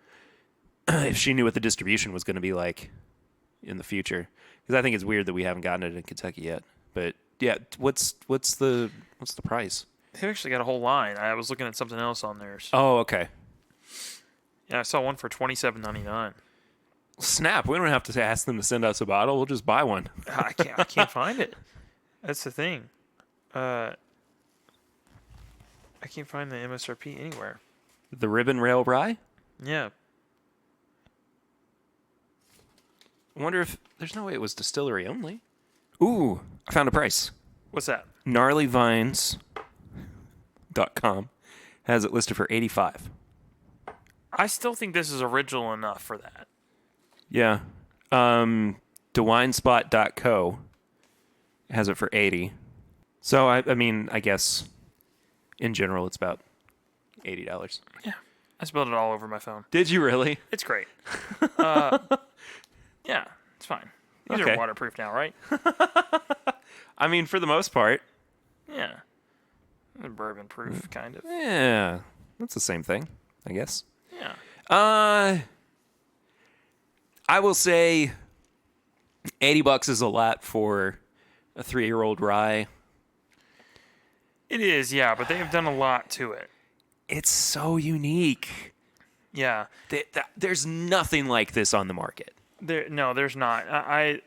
if she knew what the distribution was going to be like in the future. Because I think it's weird that we haven't gotten it in Kentucky yet. But yeah, what's the price? They've actually got a whole line. I was looking at something else on theirs. Oh, okay. Yeah, I saw one for $27.99. Snap! We don't have to ask them to send us a bottle. We'll just buy one. I can't find it. That's the thing. I can't find the MSRP anywhere. The Ribbon Rail Rye? Yeah. I wonder if there's no way it was distillery only. Ooh, I found a price. What's that? Gnarlyvines.com has it listed for $85. I still think this is original enough for that. Yeah. DeWineSpot.co has it for $80. So I mean, I guess in general it's about $80. Yeah. I spilled it all over my phone. Did you really? It's great. Yeah, it's fine. These Okay. are waterproof now, right? I mean, for the most part. Yeah. They're bourbon proof, kind of. Yeah. That's the same thing, I guess. Yeah. I will say $80 is a lot for a 3-year-old rye. It is, yeah, but they have done a lot to it. It's so unique. Yeah. There's nothing like this on the market. There's not.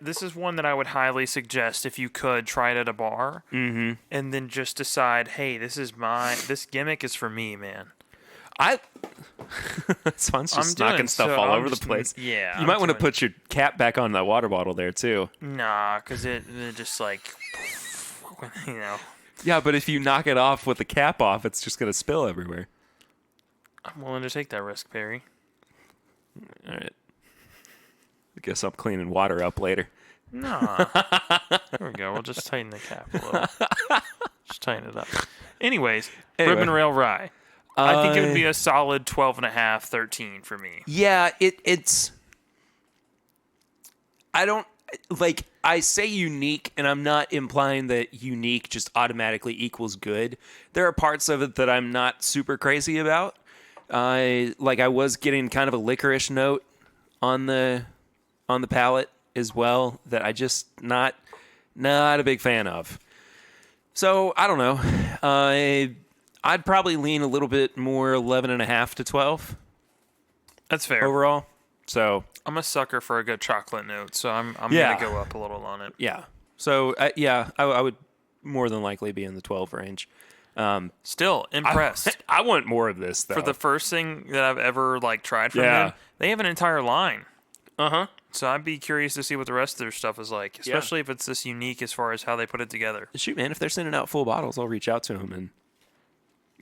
This is one that I would highly suggest if you could try it at a bar, and then just decide, hey, this gimmick is for me, man. Swan's just knocking stuff all over the place. Yeah, you might want to put your cap back on that water bottle there too. Nah, because it just like, you know. Yeah, but if you knock it off with the cap off, it's just gonna spill everywhere. I'm willing to take that risk, Perry. All right. I guess I'm cleaning water up later. Nah. There we go. We'll just tighten the cap a little. Just tighten it up. Anyways, Ribbon Rail Rye. I think it would be a solid 12.5, 13 for me. Yeah, it's. I don't like. I say unique, and I'm not implying that unique just automatically equals good. There are parts of it that I'm not super crazy about. I was getting kind of a licorice note on the palate as well that I just not a big fan of. So I don't know. I'd probably lean a little bit more 11.5 to 12. That's fair. Overall. So I'm a sucker for a good chocolate note, so I'm gonna go up a little on it. yeah. So I would more than likely be in the 12 range. Still impressed. I want more of this though. For the first thing that I've ever tried from them, they have an entire line. So I'd be curious to see what the rest of their stuff is like, especially if it's this unique as far as how they put it together. Shoot, man, if they're sending out full bottles, I'll reach out to them and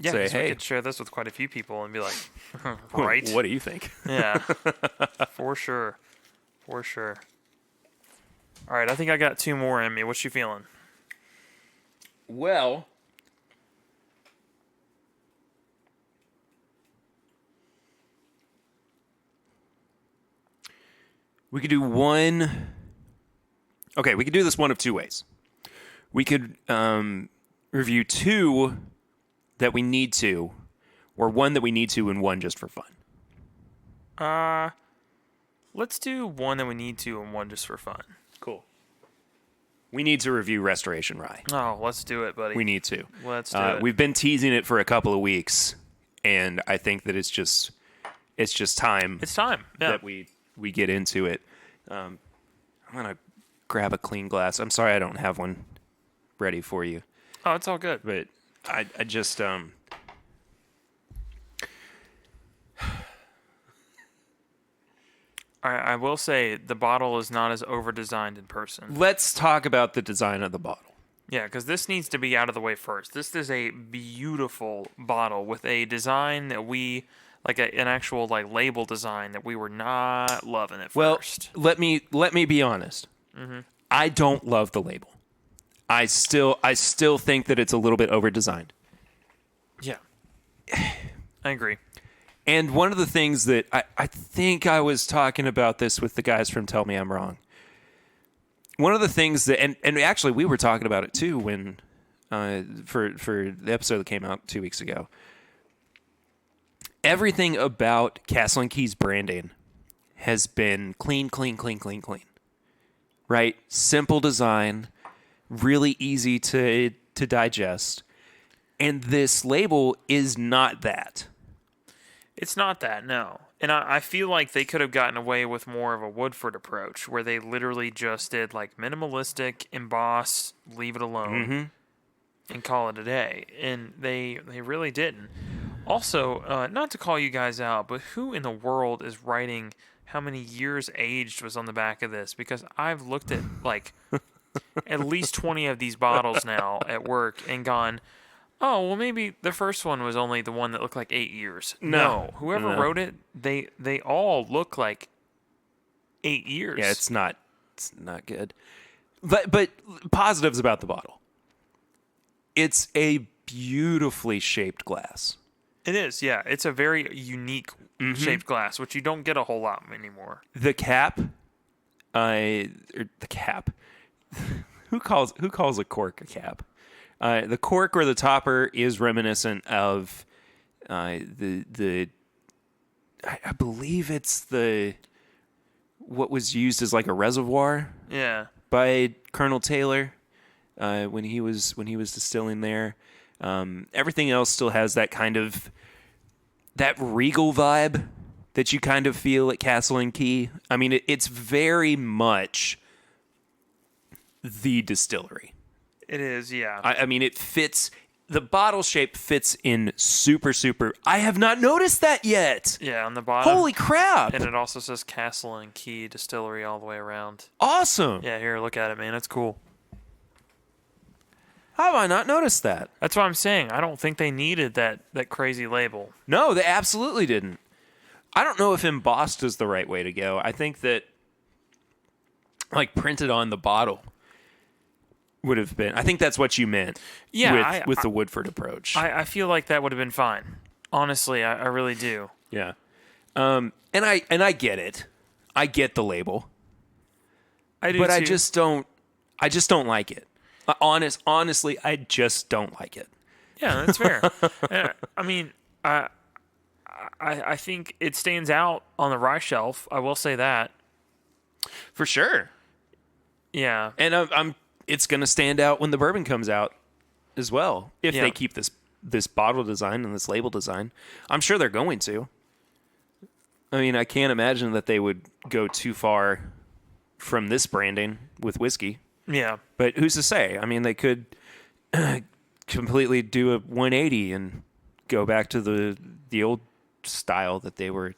say, hey, we could share this with quite a few people and be like, right? What do you think? Yeah, for sure. All right, I think I got 2 more in me. What you feeling? Well, we could do one. Okay, we could do this one of 2 ways. We could review 2 that we need to, or 1 that we need to, and 1 just for fun. Let's do 1 that we need to and 1 just for fun. Cool. We need to review Restoration Rye. Oh, let's do it, buddy. We need to. Let's do it. We've been teasing it for a couple of weeks, and I think that it's just time. It's time that we get into it. I'm gonna grab a clean glass. I'm sorry I don't have one ready for you. Oh, it's all good. But I just I will say the bottle is not as over-designed in person. Let's talk about the design of the bottle. Yeah, because this needs to be out of the way first. This is a beautiful bottle with a design that we like an actual like label design that we were not loving at Well, first. let me be honest. I don't love the label. I still think that it's a little bit over designed. Yeah, I agree. And one of the things that I think I was talking about this with the guys from Tell Me I'm Wrong. One of the things that, and actually we were talking about it too when, for the episode that came out 2 weeks ago. Everything about Castle & Key's branding has been clean. Right? Simple design, really easy to digest. And this label is not that. It's not that, no. And I feel like they could have gotten away with more of a Woodford approach where they literally just did like minimalistic, emboss, leave it alone, and call it a day. And they really didn't. Also, not to call you guys out, but who in the world is writing how many years aged was on the back of this? Because I've looked at like at least 20 of these bottles now at work and gone, oh, well, maybe the first one was only the one that looked like 8 years. No. Whoever wrote it, they all look like 8 years. Yeah, it's not good. But positives about the bottle. It's a beautifully shaped glass. It is, yeah. It's a very unique shaped glass, which you don't get a whole lot anymore. The cap, the cap. Who calls a cork a cap? The cork or the topper is reminiscent of I believe it's what was used as like a reservoir. Yeah. By Colonel Taylor when he was distilling there. Everything else still has that kind of that regal vibe that you kind of feel at Castle & Key. I mean, it's very much the distillery. It is, yeah. I mean, it fits. The bottle shape fits in super. I have not noticed that yet. Yeah, on the bottom. Holy crap! And it also says Castle & Key Distillery all the way around. Awesome. Yeah, here, look at it, man. It's cool. How have I not noticed that? That's what I'm saying. I don't think they needed that crazy label. No, they absolutely didn't. I don't know if embossed is the right way to go. I think that, like, printed on the bottle would have been. I think that's what you meant. Yeah, with the Woodford approach. I feel like that would have been fine. Honestly, I really do. Yeah, and I get it. I get the label. I do, but too. I just don't like it. Honestly, I just don't like it. Yeah, that's fair. I mean, I think it stands out on the rye shelf. I will say that for sure. Yeah, and it's going to stand out when the bourbon comes out as well. If they keep this bottle design and this label design, I'm sure they're going to. I mean, I can't imagine that they would go too far from this branding with whiskey. Yeah. But who's to say? I mean, they could completely do a 180 and go back to the old style that they were,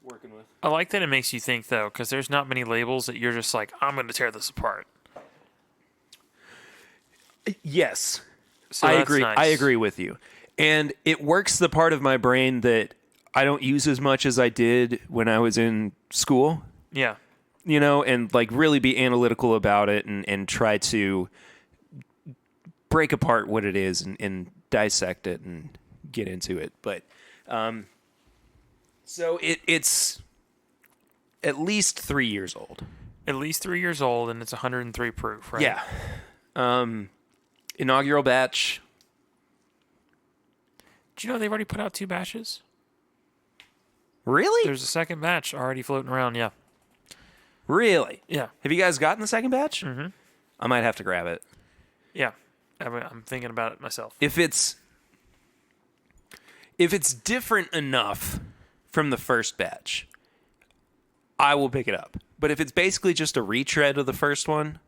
working with. I like that it makes you think, though, because there's not many labels that you're just like, I'm going to tear this apart. Yes. So I that's agree. nice. I agree with you. And it works the part of my brain that I don't use as much as I did when I was in school. Yeah. And like really be analytical about it and try to break apart what it is and dissect it and get into it. But so it's at least 3 years old. At least 3 years old, and it's 103 proof, right? Yeah. Inaugural batch. Do you know they've already put out 2 batches? Really? There's a second batch already floating around, yeah. Really? Yeah. Have you guys gotten the second batch? Mm-hmm. I might have to grab it. Yeah. I'm thinking about it myself. If it's different enough from the first batch, I will pick it up. But if it's basically just a retread of the first one,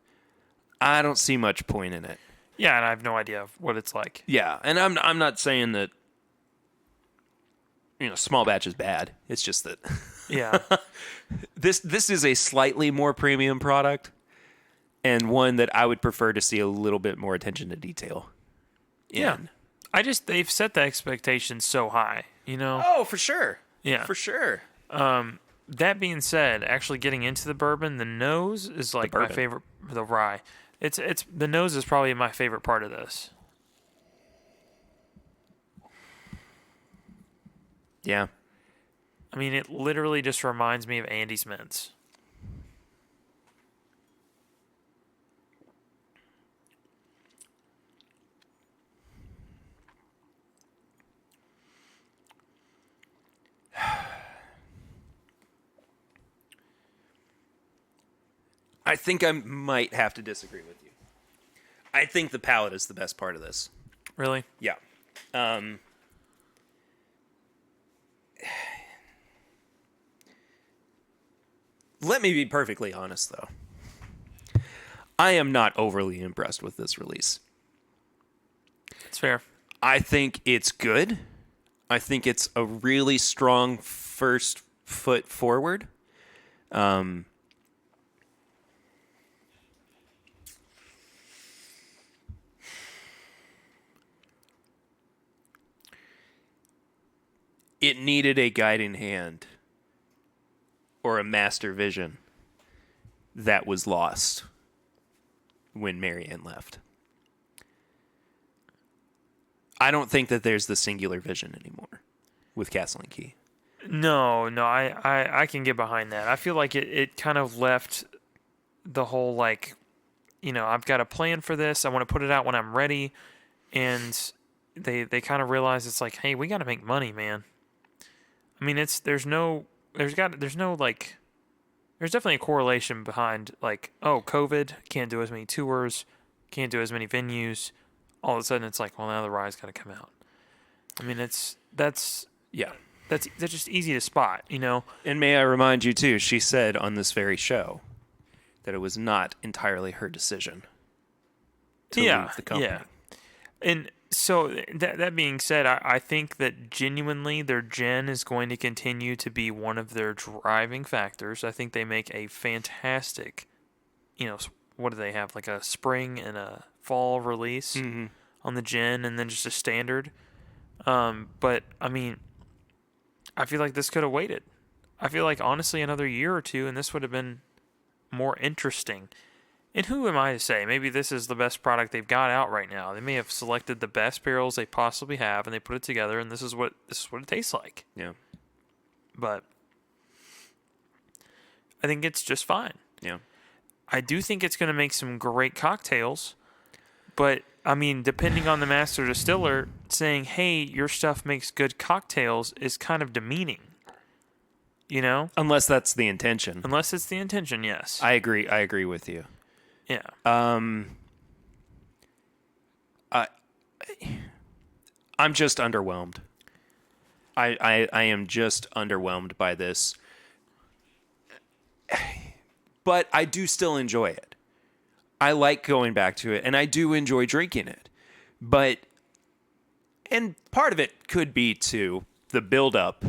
I don't see much point in it. Yeah, and I have no idea what it's like. Yeah, and I'm not saying that small batch is bad. It's just that Yeah. this is a slightly more premium product and one that I would prefer to see a little bit more attention to detail in. Yeah. they've set the expectations so high, you know? Oh, for sure. Yeah. For sure. That being said, actually getting into the bourbon, the nose is like my bourbon. favorite. The rye, it's the nose is probably my favorite part of this. Yeah. I mean, it literally just reminds me of Andy's Mints. I think I might have to disagree with you. I think the palate is the best part of this. Really? Yeah. Let me be perfectly honest, though. I am not overly impressed with this release. It's fair. I think it's good. I think it's a really strong first foot forward. It needed a guiding hand or a master vision that was lost when Marianne left. I don't think that there's the singular vision anymore with Caste Key. No, I can get behind that. I feel like it kind of left the whole like, you know, I've got a plan for this. I want to put it out when I'm ready, and they kind of realize it's like, hey, we got to make money, man. I mean, there's definitely a correlation behind like, oh, COVID, can't do as many tours, can't do as many venues. All of a sudden, it's like, well, now the rye's got to come out. I mean, that's just easy to spot, you know. And may I remind you too, she said on this very show that it was not entirely her decision to leave the company. Yeah. And so that being said, I think that genuinely their gin is going to continue to be one of their driving factors. I think they make a fantastic, you know, what do they have, like a spring and a fall release on the gin, and then just a standard. But I mean, I feel like this could have waited. I feel like honestly another year or two, and this would have been more interesting. And who am I to say? Maybe this is the best product they've got out right now. They may have selected the best barrels they possibly have, and they put it together, and this is what it tastes like. Yeah. But I think it's just fine. Yeah. I do think it's going to make some great cocktails, but I mean, depending on the master distiller, saying, "Hey, your stuff makes good cocktails," is kind of demeaning. You know, Unless that's the intention. unless it's the intention. Yes. I agree. I agree with you. Yeah. I'm just underwhelmed. I am just underwhelmed by this. But I do still enjoy it. I like going back to it, and I do enjoy drinking it. And part of it could be, too, the build-up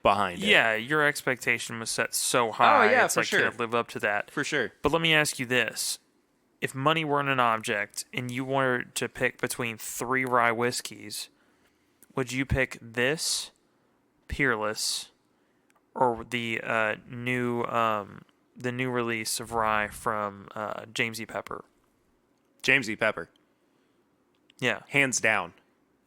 behind it. Yeah, your expectation was set so high. Oh, yeah, it's for like sure. you gotta live up to that. For sure. But let me ask you this. If money weren't an object and you were to pick between 3 rye whiskeys, would you pick this, Peerless, or the new release of rye from James E. Pepper? James E. Pepper. Yeah. Hands down.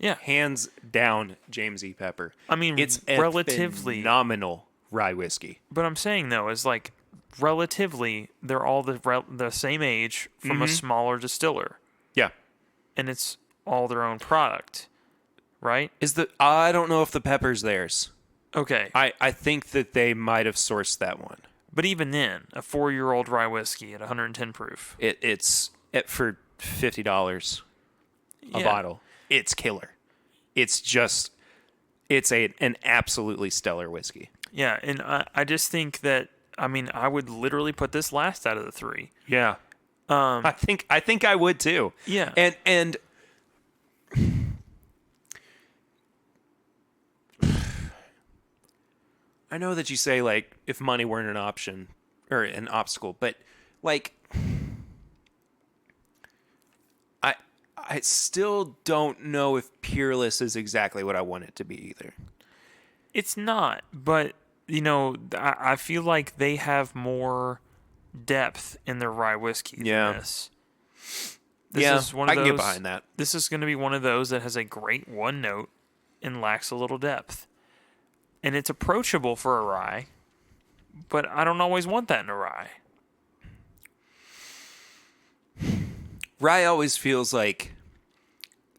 Yeah. Hands down, James E. Pepper. I mean, It's a relatively. phenomenal rye whiskey. But I'm saying, though, is like, relatively, they're all the same age from a smaller distiller. Yeah. And it's all their own product, right? I don't know if the Pepper's theirs. Okay. I think that they might have sourced that one. But even then, a 4-year-old rye whiskey at 110 proof. It's for $50 a Yeah. bottle. It's killer. It's an absolutely stellar whiskey. Yeah, and I just think that, I mean, I would literally put this last out of the 3. Yeah. I think I would too. Yeah. And I know that you say, like, if money weren't an option or an obstacle, but, like, I still don't know if Peerless is exactly what I want it to be either. It's not, but I feel like they have more depth in their rye whiskey than this. This is one of I can those, get behind that. This is going to be one of those that has a great one note and lacks a little depth. And it's approachable for a rye, but I don't always want that in a rye. Rye always feels like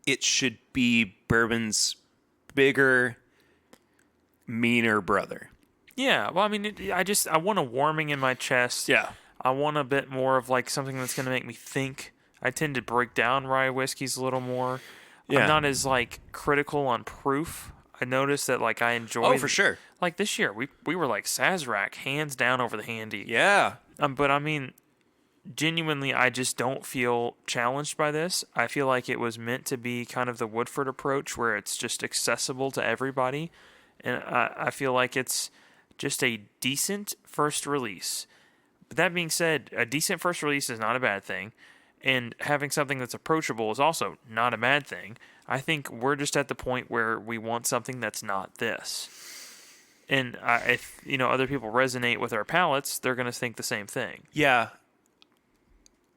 it should be bourbon's bigger, meaner brother. Yeah, well, I mean, I want a warming in my chest. Yeah. I want a bit more of like something that's going to make me think. I tend to break down rye whiskeys a little more. Yeah. I'm not as like critical on proof. I noticed that like I enjoy. Oh, for sure. Like this year, we were like Sazerac, hands down over the Handy. Yeah. But I mean, genuinely, I just don't feel challenged by this. I feel like it was meant to be kind of the Woodford approach, where it's just accessible to everybody, and I feel like it's just a decent first release. But that being said, a decent first release is not a bad thing. And having something that's approachable is also not a bad thing. I think we're just at the point where we want something that's not this. And if other people resonate with our palates, they're going to think the same thing. Yeah.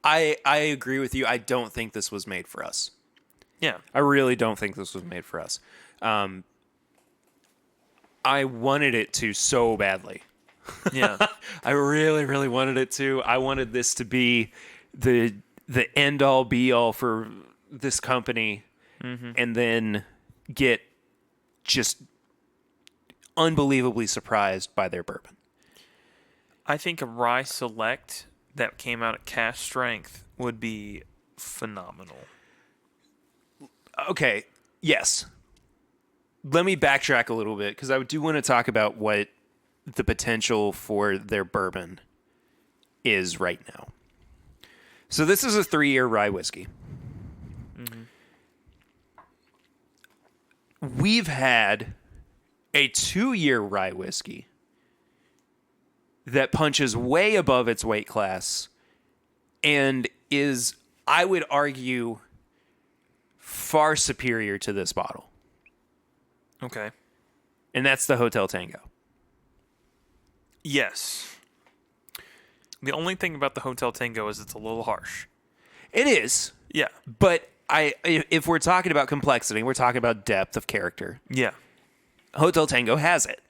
I agree with you. I don't think this was made for us. Yeah. I really don't think this was made for us. I wanted it to so badly. Yeah. I really, really wanted it to. I wanted this to be the end all be all for this company, and then get just unbelievably surprised by their bourbon. I think a rye select that came out at cask strength would be phenomenal. Okay, yes. Let me backtrack a little bit, because I do want to talk about what the potential for their bourbon is right now. So this is a 3-year rye whiskey. We've had a 2-year rye whiskey that punches way above its weight class and is, I would argue, far superior to this bottle. Okay. And that's the Hotel Tango. Yes. The only thing about the Hotel Tango is it's a little harsh. It is. Yeah. But if we're talking about complexity, we're talking about depth of character. Yeah. Hotel Tango has it.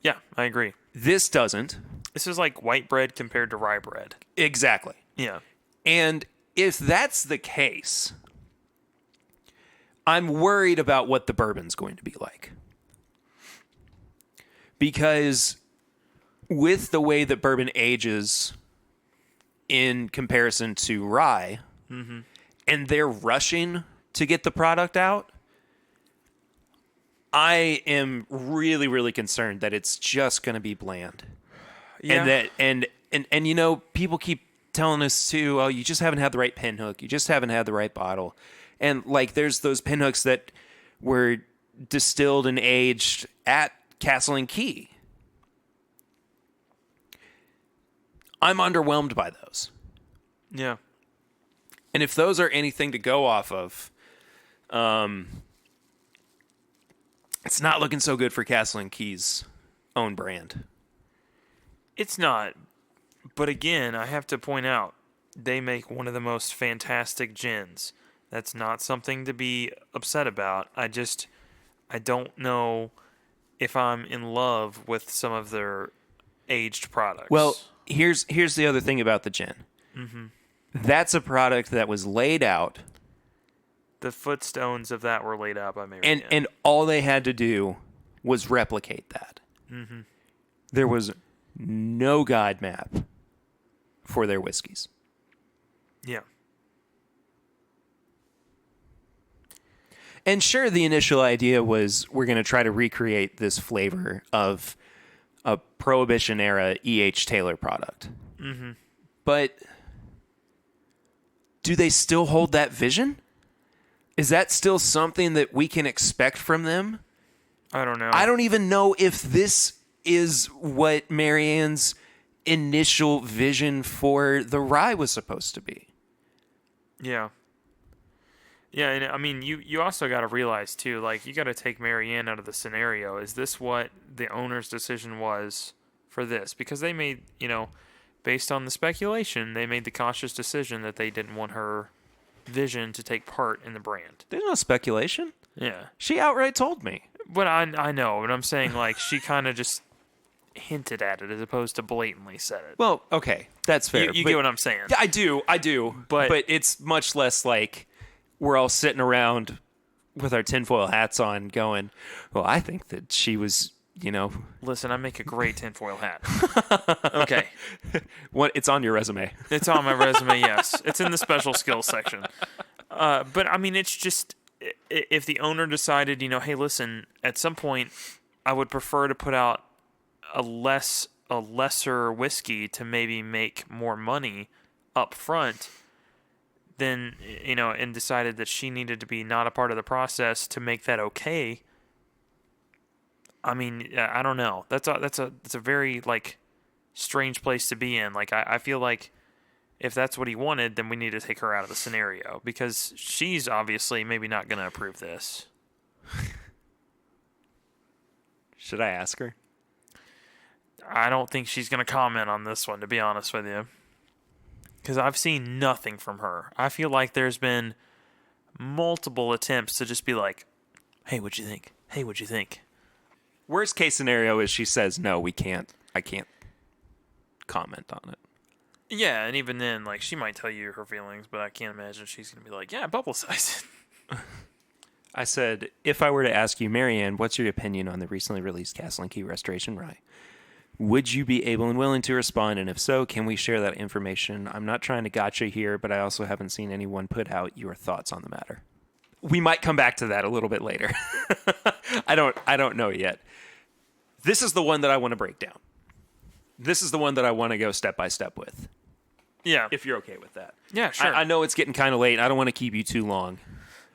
Yeah, I agree. This doesn't. This is like white bread compared to rye bread. Exactly. Yeah. And if that's the case, I'm worried about what the bourbon's going to be like. Because with the way that bourbon ages in comparison to rye, and they're rushing to get the product out, I am really, really concerned that it's just going to be bland. Yeah. And people keep telling us too, oh, you just haven't had the right pinhook. You just haven't had the right bottle. And like, there's those pinhooks that were distilled and aged at Caste Key. I'm underwhelmed by those. Yeah. And if those are anything to go off of, it's not looking so good for Caste Key's own brand. It's not. But again, I have to point out, they make one of the most fantastic gins. That's not something to be upset about. I don't know if I'm in love with some of their aged products. Well, here's the other thing about the gin. That's a product that was laid out. The footstones of that were laid out by Mary. And all they had to do was replicate that. There was no guide map for their whiskeys. Yeah. And sure, the initial idea was we're going to try to recreate this flavor of a Prohibition era E.H. Taylor product. But do they still hold that vision? Is that still something that we can expect from them? I don't know. I don't even know if this is what Marianne's initial vision for the rye was supposed to be. Yeah. Yeah, and I mean, you also got to realize too, like you got to take Marianne out of the scenario. Is this what the owner's decision was for this? Because they made, based on the speculation, they made the conscious decision that they didn't want her vision to take part in the brand. There's no speculation. Yeah, She outright told me. but I know, but I'm saying like she kind of just hinted at it as opposed to blatantly said it. Well, okay, that's fair. You but- get what I'm saying? Yeah, I do. But it's much less like we're all sitting around with our tinfoil hats on going, well, I think that she was, Listen, I make a great tinfoil hat. Okay. it's on your resume. It's on my resume, yes. It's in the special skills section. But, I mean, it's just, if the owner decided, hey, listen, at some point, I would prefer to put out a lesser whiskey to maybe make more money up front, then, and decided that she needed to be not a part of the process to make that okay. I mean, I don't know. That's a very like strange place to be in. Like I feel like if that's what he wanted, then we need to take her out of the scenario because she's obviously maybe not going to approve this. Should I ask her? I don't think she's going to comment on this one, to be honest with you. Because I've seen nothing from her. I feel like there's been multiple attempts to just be like, hey, what'd you think? Hey, what'd you think? Worst case scenario is she says, no, we can't. I can't comment on it. Yeah, and even then, like, she might tell you her feelings, but I can't imagine she's going to be like, yeah, publicize it. I said, if I were to ask you, Marianne, what's your opinion on the recently released Caste Key Restoration Rye? Would you be able and willing to respond? And if so, can we share that information? I'm not trying to gotcha here, but I also haven't seen anyone put out your thoughts on the matter. We might come back to that a little bit later. I don't know yet. This is the one that I want to break down. This is the one that I want to go step by step with. Yeah. If you're okay with that. Yeah, sure. I know it's getting kind of late. I don't want to keep you too long.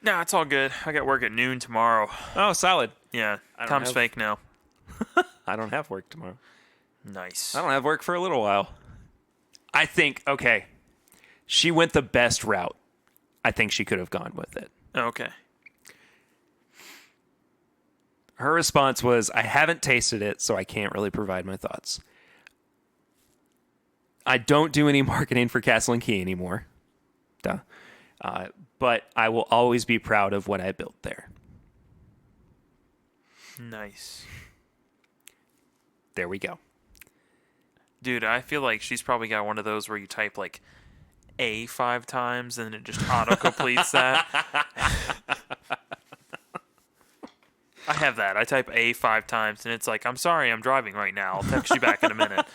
Nah, it's all good. I got work at noon tomorrow. Oh, solid. Yeah, I don't time's have- fake now. I don't have work tomorrow. Nice. I don't have work for a little while. I think, okay, she went the best route. I think she could have gone with it. Okay. Her response was, I haven't tasted it, so I can't really provide my thoughts. I don't do any marketing for Castle and Key anymore. Duh. But I will always be proud of what I built there. Nice. There we go. Dude, I feel like she's probably got one of those where you type like A 5 times and it just auto completes that. I have that. I type A 5 times and it's like, I'm sorry, I'm driving right now. I'll text you back in a minute.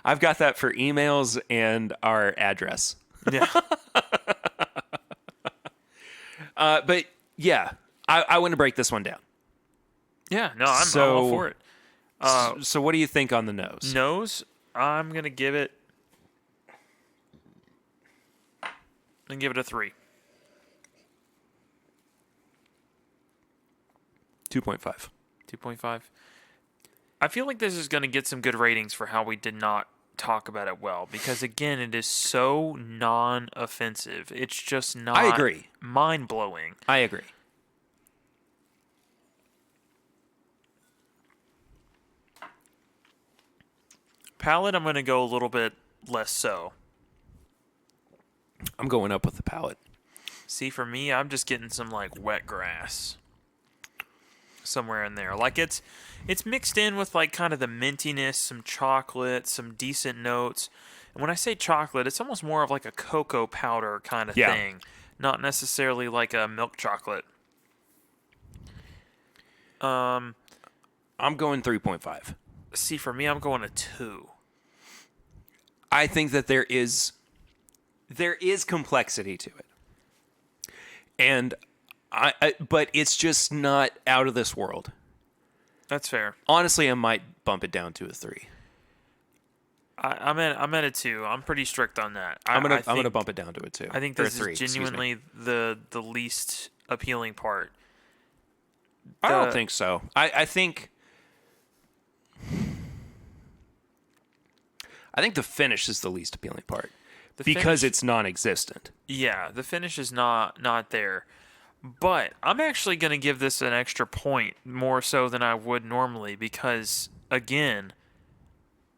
I've got that for emails and our address. Yeah. But yeah, I want to break this one down. Yeah, no, I'm all for it. So what do you think on the nose? Nose, I'm going to give it... I'm going to give it a 3. 2.5. 2.5. I feel like this is going to get some good ratings for how we did not talk about it well. Because, again, it is so non-offensive. It's just not... I agree. Mind-blowing. I agree. Palate, I'm going to go a little bit less so. I'm going up with the palate. See, for me, I'm just getting some, like, wet grass. Somewhere in there. Like, it's mixed in with, like, kind of the mintiness, some chocolate, some decent notes. And when I say chocolate, it's almost more of, like, a cocoa powder kind of thing. Not necessarily like a milk chocolate. I'm going 3.5. See, for me, I'm going a 2. I think that there is complexity to it. And but it's just not out of this world. That's fair. Honestly, I might bump it down to a 3. I'm at a 2. I'm pretty strict on that. I'm gonna bump it down to a 2. I think Or a this 3, is genuinely the least appealing part. I don't think so. I think the finish is the least appealing part because finish- it's non-existent. Yeah, the finish is not there. But I'm actually going to give this an extra point, more so than I would normally, because, again,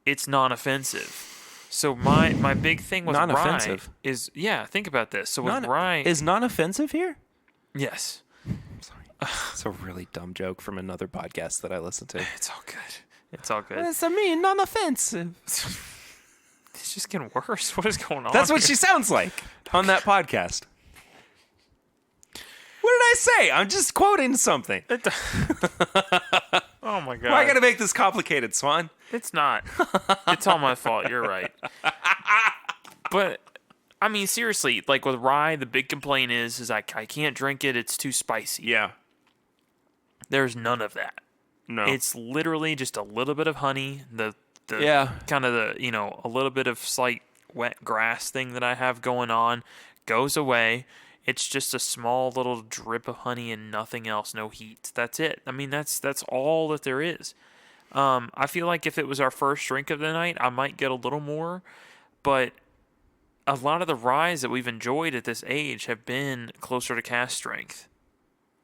it's non-offensive. So my big thing with rye Non-offensive? is, think about this. So with Non- rye... Is non-offensive here? Yes. It's a really dumb joke from another podcast that I listened to. It's all good. It's all good. What does that mean? Non-offensive. It's just getting worse. What is going on? That's what here? she sounds like on that podcast. What did I say? I'm just quoting something. Oh my god. Why I gotta make this complicated, Swan? It's not. It's all my fault. You're right. But I mean, seriously, like with rye, the big complaint is I can't drink it. It's too spicy. Yeah. There's none of that. No. It's literally just a little bit of honey. The kind of a little bit of slight wet grass thing that I have going on goes away. It's just a small little drip of honey and nothing else, no heat. That's it. I mean, that's all that there is. I feel like if it was our first drink of the night, I might get a little more, but a lot of the ryes that we've enjoyed at this age have been closer to cask strength,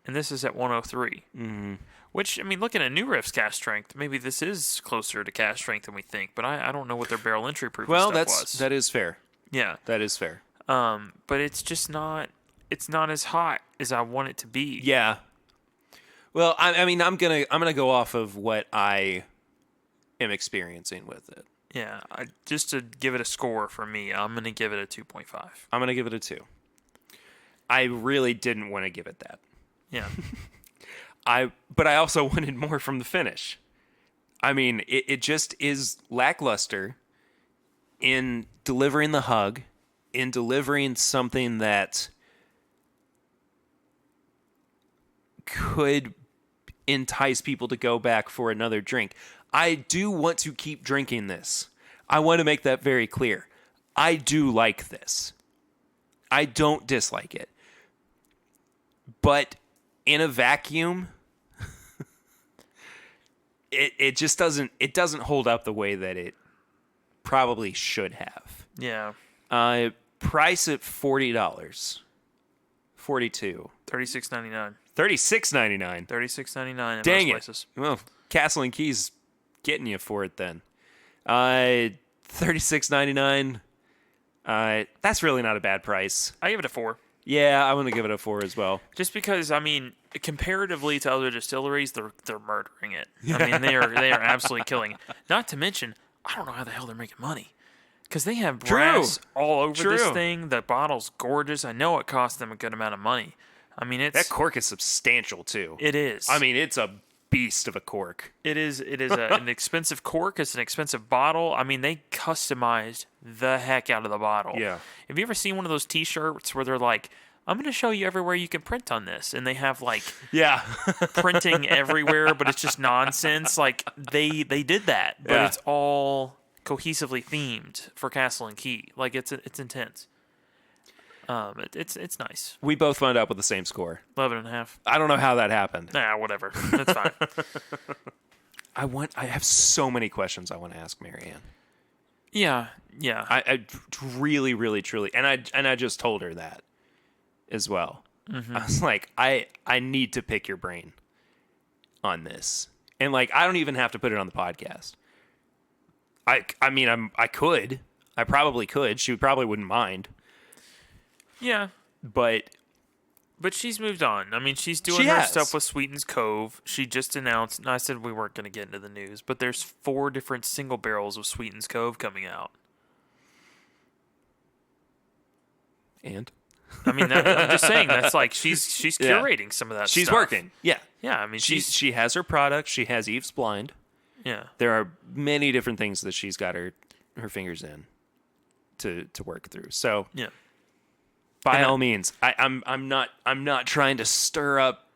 and this is at 103. Mm-hmm. Which, I mean, looking at New Riff's cask strength, maybe this is closer to cask strength than we think, but I don't know what their barrel entry proof stuff was. That is fair. Yeah. That is fair. But it's just not... It's not as hot as I want it to be. Yeah. Well, I mean, I'm gonna go off of what I am experiencing with it. Yeah. Just to give it a score for me, I'm gonna give it a 2.5. I'm gonna give it a 2. I really didn't want to give it that. Yeah. But I also wanted more from the finish. I mean, it just is lackluster in delivering the hug, in delivering something that could entice people to go back for another drink. I do want to keep drinking this. I want to make that very clear. I do like this. I don't dislike it. But in a vacuum, it just doesn't hold up the way that it probably should have. Yeah. Price at $40. 42. $36.99. $36.99. $36.99 in Dang most it. places. Well, Castle and Key's getting you for it then. $36.99. That's really not a bad price. I give it a 4. Yeah, I'm gonna give it a 4 as well. Just because, I mean, comparatively to other distilleries, they're murdering it. I mean, they are absolutely killing it. Not to mention, I don't know how the hell they're making money. Because they have brass all over this thing. The bottle's gorgeous. I know it cost them a good amount of money. I mean, That cork is substantial too. It is. I mean, it's a beast of a cork. It is an expensive cork. It's an expensive bottle. I mean, they customized the heck out of the bottle. Yeah. Have you ever seen one of those T-shirts where they're like, I'm going to show you everywhere you can print on this. And they have like printing everywhere, but it's just nonsense. Like they did that, but it's all cohesively themed for Castle and Key. Like it's intense. It's nice. We both wound up with the same score. 11.5. I don't know how that happened. Nah, whatever. That's fine. I have so many questions I want to ask Marianne. Yeah. I really, really, truly, and I just told her that as well. Mm-hmm. I was like, I need to pick your brain on this, and like, I don't even have to put it on the podcast. I mean, I probably could. She probably wouldn't mind. Yeah. But she's moved on. I mean, she's doing her stuff with Sweeten's Cove. She just announced, and I said we weren't going to get into the news, but there's 4 different single barrels of Sweeten's Cove coming out. And? I mean, I'm just saying, that's like, she's curating some of that stuff. She's working. Yeah. Yeah, I mean, she has her product. She has Eve's Blind. Yeah. There are many different things that she's got her fingers in to work through. So, yeah. By all means, I'm not trying to stir up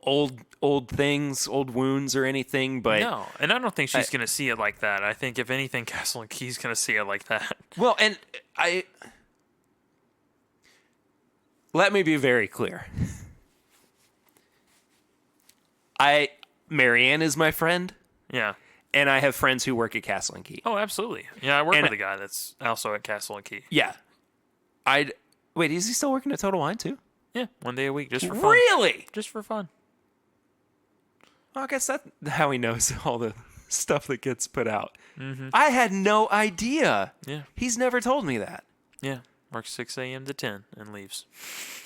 old things, old wounds or anything, but no, and I don't think she's going to see it like that. I think if anything, Castle and Key's going to see it like that. Well, and let me be very clear. Marianne is my friend. Yeah. And I have friends who work at Castle and Key. Oh, absolutely. Yeah, I work with a guy that's also at Castle and Key. Yeah. Wait, is he still working at Total Wine too? Yeah, 1 day a week, just for fun. Really? Just for fun. Well, I guess that's how he knows all the stuff that gets put out. Mm-hmm. I had no idea. Yeah. He's never told me that. Yeah. Works 6 a.m. to 10 and leaves.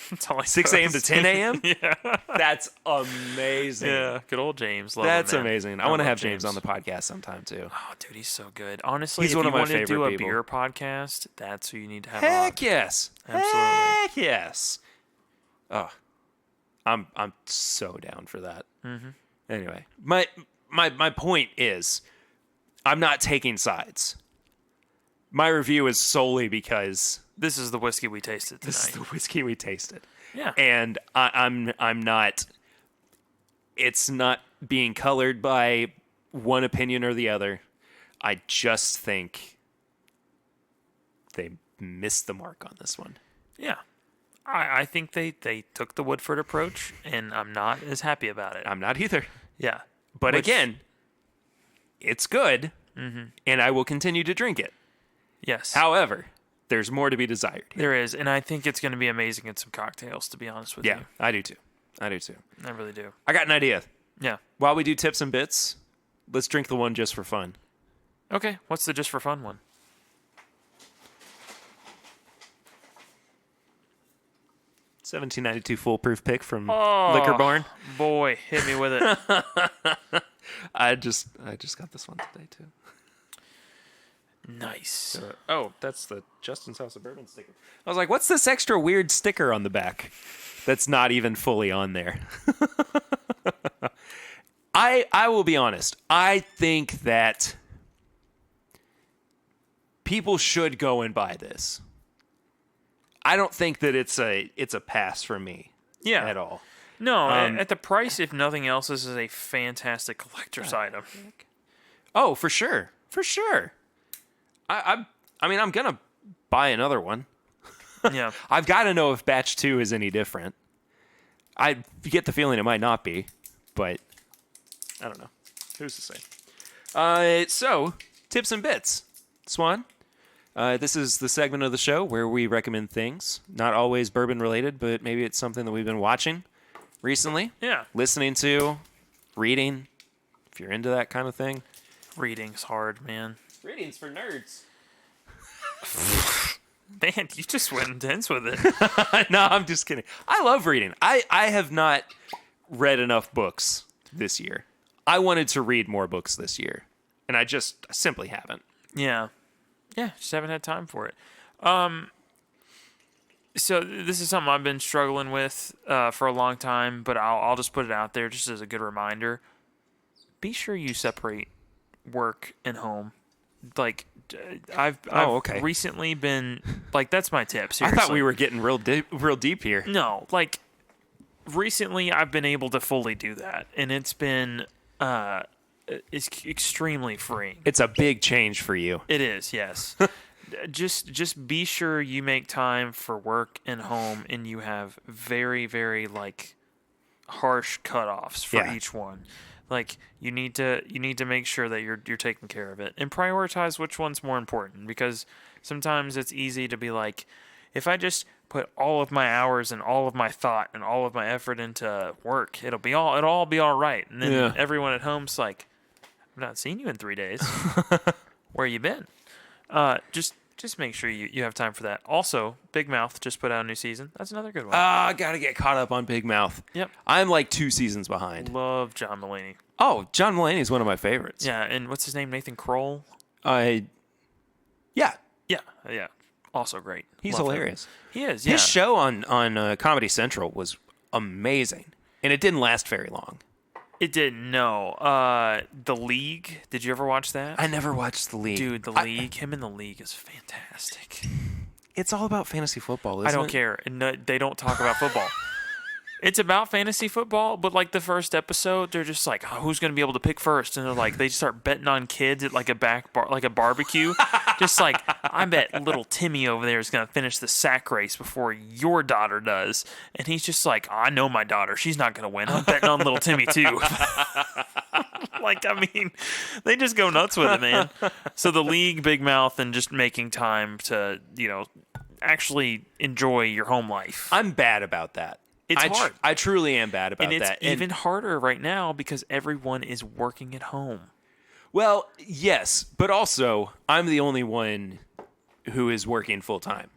That's all 6 a.m. to 10 a.m.? Yeah. That's amazing. Yeah. Good old James. Love That's him, man. amazing. I want to love have James on the podcast sometime, too. Oh, dude, he's so good. Honestly, He's if one you of my want to do favorite a people. beer podcast, that's who you need to have Heck on. yes. Absolutely. Heck yes. Oh, I'm so down for that. Mm-hmm. Anyway, my point is, I'm not taking sides. My review is solely because This is the whiskey we tasted tonight. this is the whiskey we tasted. Yeah. And I'm not. It's not being colored by one opinion or the other. I just think they missed the mark on this one. Yeah. I think they took the Woodford approach, and I'm not as happy about it. I'm not either. Yeah. But again, it's good, and I will continue to drink it. Yes. However, there's more to be desired. There is, and I think it's going to be amazing in some cocktails, to be honest with Yeah, you. I do too. I really do. I got an idea. Yeah. While we do tips and bits, let's drink the one just for fun. Okay. What's the just for fun one? $17.92 foolproof pick from Liquor Barn. Boy, hit me with it. I just got this one today too. Nice. Oh, that's the Justin's House of Bourbon sticker. I was like, what's this extra weird sticker on the back that's not even fully on there? I will be honest. I think that people should go and buy this. I don't think that it's a pass for me Yeah. at all. No, at the price, if nothing else, this is a fantastic collector's item. Oh, for sure. For sure. I mean, I'm going to buy another one. Yeah. I've got to know if batch 2 is any different. I get the feeling it might not be, but I don't know. Who's to say? So, tips and bits. Swan, this is the segment of the show where we recommend things, not always bourbon related, but maybe it's something that we've been watching recently, Yeah. listening to, reading, if you're into that kind of thing. Reading's hard, man. Reading's for nerds. Man, you just went intense with it. No, I'm just kidding. I love reading. I have not read enough books this year. I wanted to read more books this year, and I simply haven't. Yeah. Yeah, just haven't had time for it. So this is something I've been struggling with for a long time, but I'll just put it out there just as a good reminder. Be sure you separate work and home. Like, I've okay. recently been, like, that's my tip, I seriously. thought we were getting real deep here. No, like, recently I've been able to fully do that, and it's been it's extremely freeing. It's a big change for you. It is, yes. Just be sure you make time for work and home, and you have very, very, like, harsh cutoffs for each one. Like, you need to make sure that you're taking care of it and prioritize which one's more important, because sometimes it's easy to be like, if I just put all of my hours and all of my thought and all of my effort into work, it'll all be all right. And then everyone at home's like, I've not seen you in 3 days. Where you been? Just make sure you have time for that. Also, Big Mouth just put out a new season. That's another good one. I gotta get caught up on Big Mouth. Yep. I'm like 2 seasons behind. Love John Mulaney. Oh, John Mulaney is one of my favorites. Yeah, and what's his name? Nathan Kroll? Yeah. Yeah. Also great. He's Love him. hilarious. He is, yeah. His show on Comedy Central was amazing, and it didn't last very long. It didn't, no. The League, did you ever watch that? I never watched The League. Dude, The League, him in The League is fantastic. It's all about fantasy football, isn't it? I don't care. No, they don't talk about football. It's about fantasy football, but like the first episode, they're just like, oh, who's going to be able to pick first? And they're like, they start betting on kids at like a like a barbecue. Just like, I bet little Timmy over there is going to finish the sack race before your daughter does. And he's just like, I know my daughter. She's not going to win. I'm betting on little Timmy too. Like, I mean, they just go nuts with it, man. So The League, Big Mouth, and just making time to, actually enjoy your home life. I'm bad about that. It's hard. I truly am bad about and that. It's even harder right now because everyone is working at home. Well, yes, but also I'm the only one who is working full time.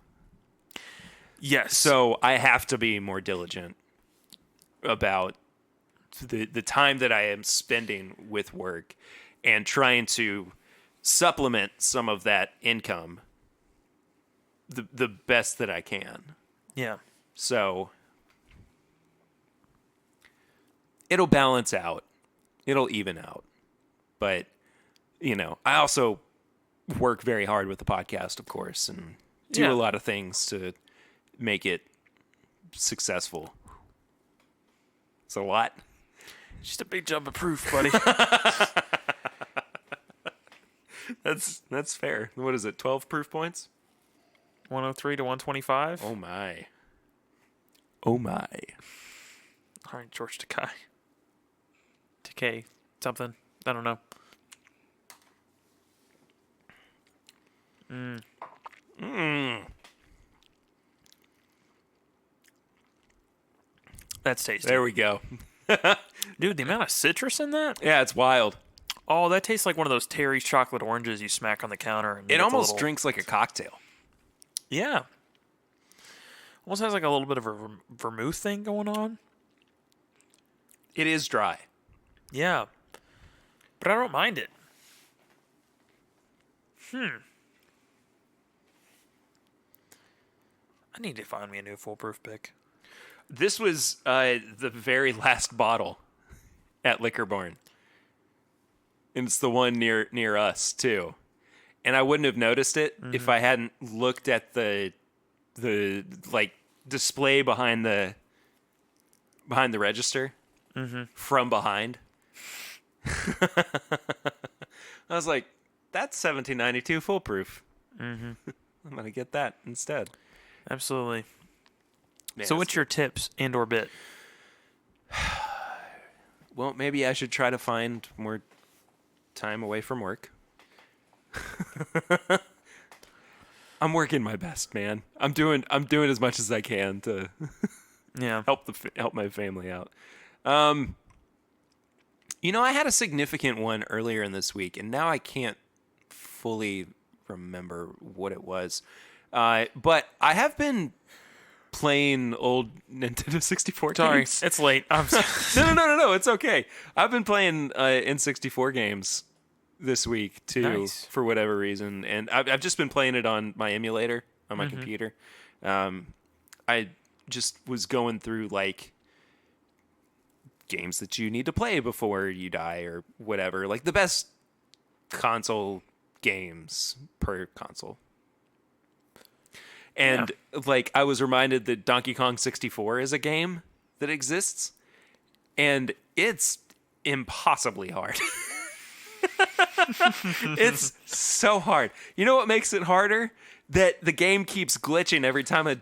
Yes. So I have to be more diligent about the time that I am spending with work and trying to supplement some of that income the best that I can. Yeah. So it'll balance out. It'll even out. But, I also work very hard with the podcast, of course, and do a lot of things to make it successful. It's a lot. Just a big jump of proof, buddy. That's fair. What is it? 12 proof points? 103 to 125. Oh my. Oh my. All right, George Takei. Takei something. I don't know. That's tasty. There we go. Dude, the amount of citrus in that? Yeah, it's wild. Oh, that tastes like one of those Terry's chocolate oranges you smack on the counter. And It almost drinks like a cocktail. Yeah. Almost has like a little bit of a vermouth thing going on. It is dry. Yeah. But I don't mind it. I need to find me a new foolproof pick. This was the very last bottle at Liquor Barn. And it's the one near us, too. And I wouldn't have noticed it if I hadn't looked at the display behind the register from behind. I was like, that's 1792 foolproof. I'm gonna get that instead. Absolutely. Man, So what's your tips and or bit? Well, maybe I should try to find more time away from work. I'm working my best, man. I'm doing as much as I can to Yeah. help my family out. I had a significant one earlier in this week, and now I can't fully remember what it was. But I have been playing old Nintendo 64 Sorry, games. it's late. I'm sorry. No, it's okay. I've been playing N64 games this week too, Nice. for whatever reason, and I've just been playing it on my emulator on my computer. I just was going through like games that you need to play before you die or whatever, like the best console games per console. And like I was reminded that Donkey Kong 64 is a game that exists, and it's impossibly hard. It's so hard. You know what makes it harder? That the game keeps glitching every time I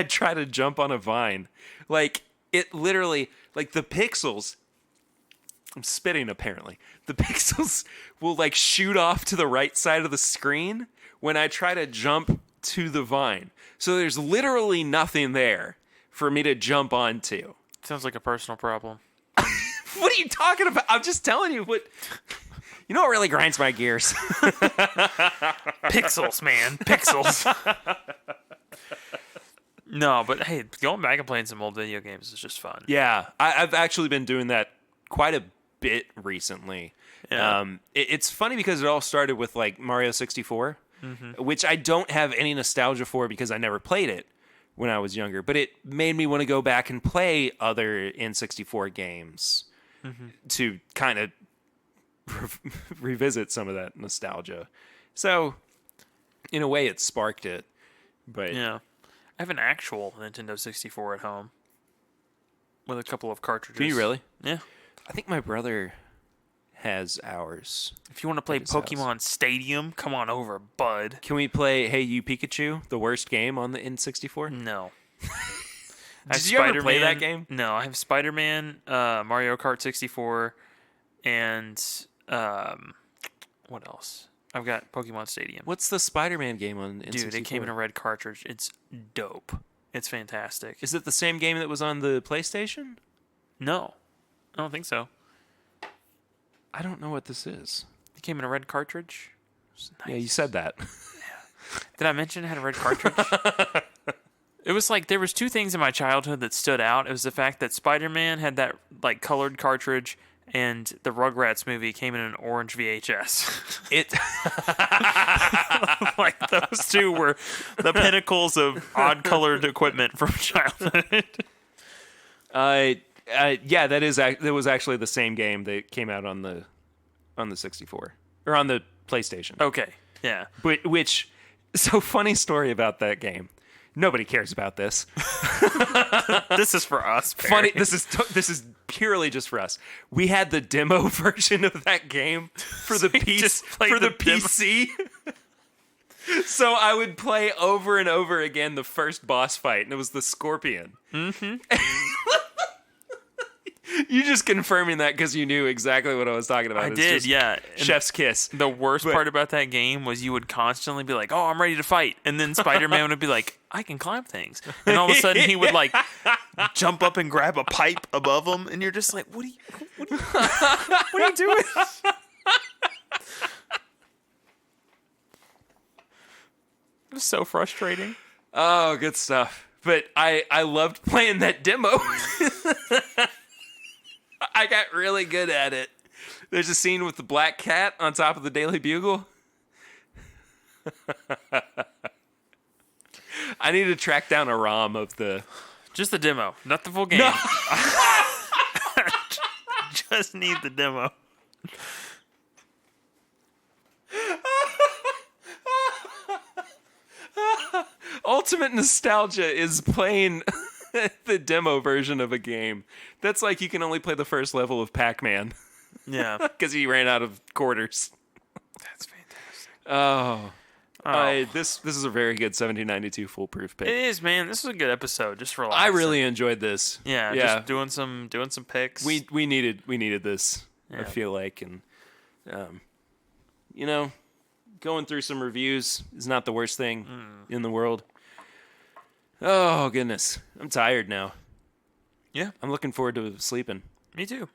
try to jump on a vine. Like, it literally, like the pixels, I'm spitting apparently. The pixels will like shoot off to the right side of the screen when I try to jump to the vine. So there's literally nothing there for me to jump onto. Sounds like a personal problem. What are you talking about? I'm just telling you what. You know what really grinds my gears? Pixels, man. Pixels. No, but hey, going back and playing some old video games is just fun. Yeah, I've actually been doing that quite a bit recently. Yeah. It's funny because it all started with like Mario 64, which I don't have any nostalgia for because I never played it when I was younger. But it made me want to go back and play other N64 games to kind of revisit some of that nostalgia. So, in a way, it sparked it. But Yeah. I have an actual Nintendo 64 at home with a couple of cartridges. do you really? Yeah. I think my brother has ours. If you want to play his house. Pokemon Stadium, come on over, bud. Can we play Hey You Pikachu, the worst game on the N64? No. Did you ever play that game? No, I have Spider-Man, Mario Kart 64, and what else? I've got Pokemon Stadium. What's the Spider-Man game on N64? Dude, it came in a red cartridge. It's dope. It's fantastic. Is it the same game that was on the PlayStation? No, I don't think so. I don't know what this is. It came in a red cartridge. Nice. Yeah, you said that. Did I mention it had a red cartridge? It was like there was two things in my childhood that stood out. It was the fact that Spider-Man had that like colored cartridge, and the Rugrats movie came in an orange VHS. It Like those two were the pinnacles of odd colored equipment from childhood. yeah, that was actually the same game that came out on the 64 or on the PlayStation. Okay, yeah. But so funny story about that game. Nobody cares about this. This is for us. Perry. Funny. This is purely just for us. We had the demo version of that game for the PC. So I would play over and over again the first boss fight, and it was the Scorpion. Mm-hmm. You just confirming that because you knew exactly what I was talking about. I did, yeah. Chef's kiss. The worst part about that game was you would constantly be like, "Oh, I'm ready to fight," and then Spider-Man would be like, "I can climb things," and all of a sudden he would like jump up and grab a pipe above him, and you're just like, "What are you doing?" It was so frustrating. Oh, good stuff. But I loved playing that demo. I got really good at it. There's a scene with the black cat on top of the Daily Bugle. I need to track down a ROM of the... Just the demo, not the full game. No. Just need the demo. Ultimate nostalgia is playing the demo version of a game. That's like you can only play the first level of Pac-Man. Yeah. Because he ran out of quarters. That's fantastic. Oh. This is a very good 1792 foolproof pick. It is, man. This was a good episode. Just relax. I really enjoyed this. Yeah. Just doing some picks. We needed this. Yeah. I feel like, and going through some reviews is not the worst thing in the world. Oh goodness, I'm tired now. Yeah, I'm looking forward to sleeping. Me too.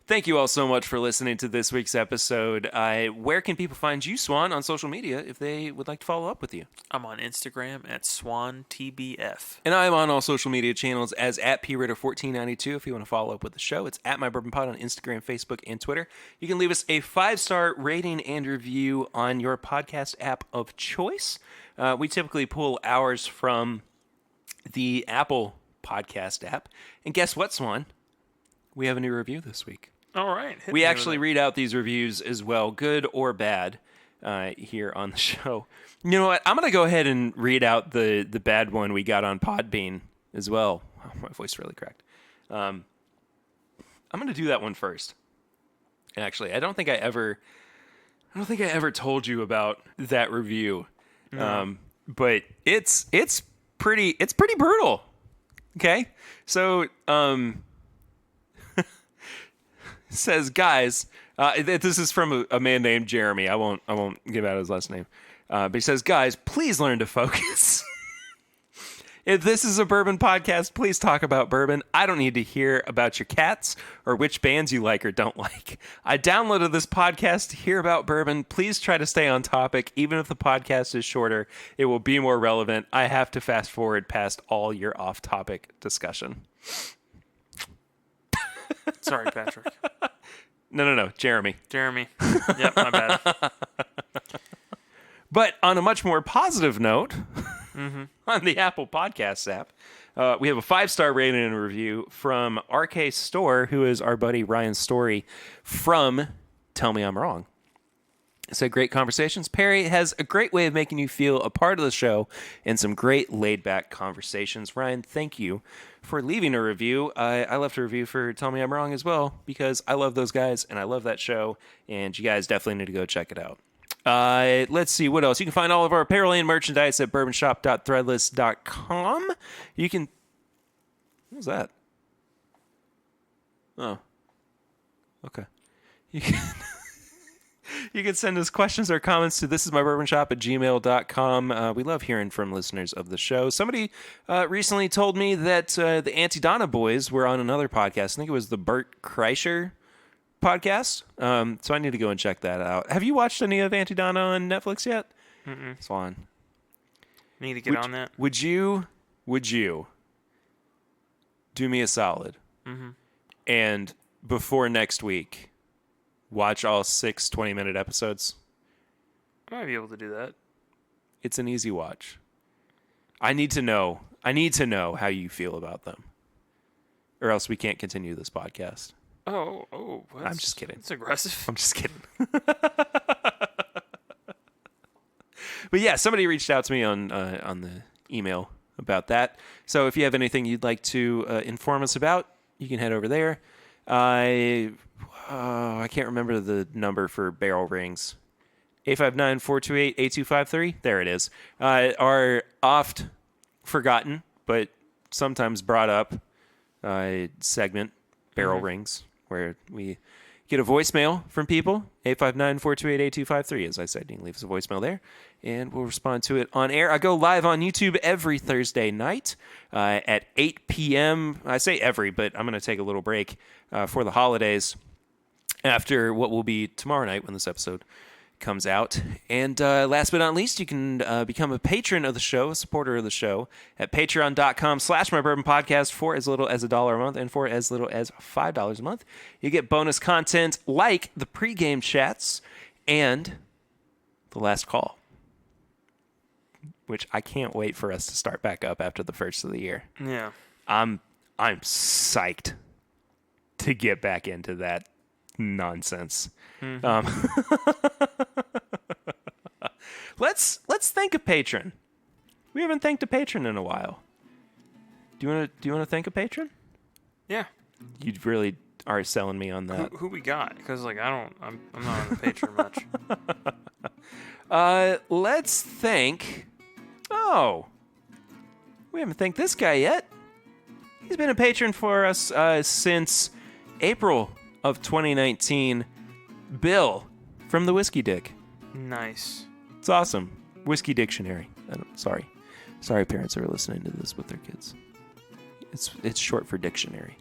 Thank you all so much for listening to this week's episode. Where can people find you, Swan, on social media if they would like to follow up with you? I'm on Instagram at SwanTBF. And I'm on all social media channels as at PRitter1492 if you want to follow up with the show. It's at My Bourbon Pod on Instagram, Facebook, and Twitter. You can leave us a 5-star rating and review on your podcast app of choice. We typically pull ours from the Apple podcast app. And guess what, Swan? We have a new review this week. All right. We actually read out these reviews as well, good or bad, here on the show. You know what? I'm going to go ahead and read out the bad one we got on Podbean as well. Oh, my voice really cracked. I'm going to do that one first. Actually, I don't think I ever told you about that review. No. But it's pretty brutal. Okay? So, says, guys, this is from a man named Jeremy. I won't give out his last name. But he says, guys, please learn to focus. If this is a bourbon podcast, please talk about bourbon. I don't need to hear about your cats or which bands you like or don't like. I downloaded this podcast to hear about bourbon. Please try to stay on topic. Even if the podcast is shorter, it will be more relevant. I have to fast forward past all your off-topic discussion. Sorry, Patrick. No, Jeremy. Yep, my bad. But on a much more positive note, on the Apple Podcasts app, we have a 5-star rating and review from RK Store, who is our buddy Ryan Story from Tell Me I'm Wrong. It said, great conversations. Perry has a great way of making you feel a part of the show and some great laid-back conversations. Ryan, thank you for leaving a review. I left a review for Tell Me I'm Wrong as well because I love those guys and I love that show, and you guys definitely need to go check it out. Let's see what else. You can find all of our apparel and merchandise at bourbonshop.threadless.com. You can... What was that? Oh. Okay. You can... You can send us questions or comments to thisismybourbonshop@gmail.com. We love hearing from listeners of the show. Somebody recently told me that the Auntie Donna boys were on another podcast. I think it was the Bert Kreischer podcast. So I need to go and check that out. Have you watched any of Auntie Donna on Netflix yet? Mm-mm. Swan. Need to get on that. Would you do me a solid? Mm-hmm. And before next week, watch all 6 20-minute episodes. I might be able to do that. It's an easy watch. I need to know how you feel about them, or else we can't continue this podcast. Oh! I'm just kidding. It's aggressive. I'm just kidding. But yeah, somebody reached out to me on the email about that. So if you have anything you'd like to inform us about, you can head over there. I can't remember the number for barrel rings. 859-428-8253. There it is. Our oft forgotten, but sometimes brought up segment, barrel rings, where we get a voicemail from people. 859-428-8253. As I said, you can leave us a voicemail there, and we'll respond to it on air. I go live on YouTube every Thursday night at 8 p.m. I say every, but I'm going to take a little break for the holidays after what will be tomorrow night when this episode comes out. And last but not least, you can become a patron of the show, a supporter of the show at patreon.com/mybourbonpodcast for as little as $1 a month and for as little as $5 a month. You get bonus content like the pregame chats and the last call, which I can't wait for us to start back up after the first of the year. Yeah. I'm psyched to get back into that nonsense. Let's thank a patron. We haven't thanked a patron in a while. Do you want to thank a patron? Yeah. You really are selling me on that. Who we got? Because I'm not on the Patreon much. Let's thank. Oh, we haven't thanked this guy yet. He's been a patron for us since April of 2019. Bill from the Whiskey Dick. Nice. It's awesome. Whiskey Dictionary. Sorry, parents who are listening to this with their kids. It's short for dictionary.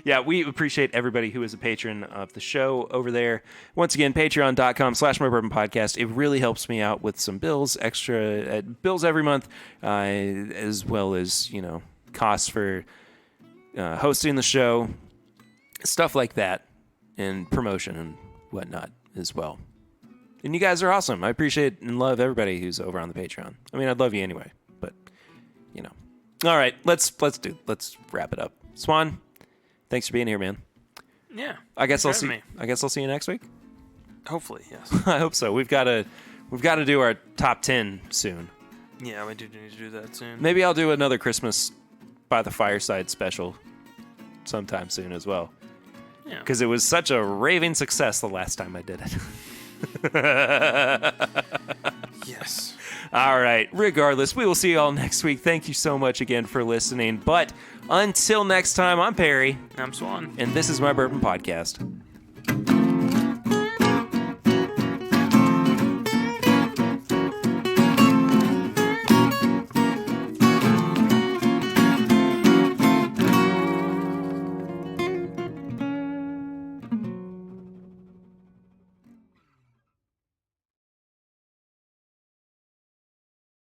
Yeah, we appreciate everybody who is a patron of the show over there. Once again, patreon.com/mybourbonpodcast. It really helps me out with some extra bills every month, as well as, costs for hosting the show, stuff like that, and promotion and whatnot as well. And you guys are awesome. I appreciate and love everybody who's over on the Patreon. I mean, I'd love you anyway, but, All right, let's wrap it up. Swan, thanks for being here, man. Yeah. I guess I'll see you next week. Hopefully, yes. I hope so. We've got to do our top 10 soon. Yeah, we do need to do that soon. Maybe I'll do another Christmas by the fireside special sometime soon as well. Yeah. Because it was such a raving success the last time I did it. Yes. All right. Regardless, we will see you all next week. Thank you so much again for listening. But until next time, I'm Perry. I'm Swan. And this is My Bourbon Podcast.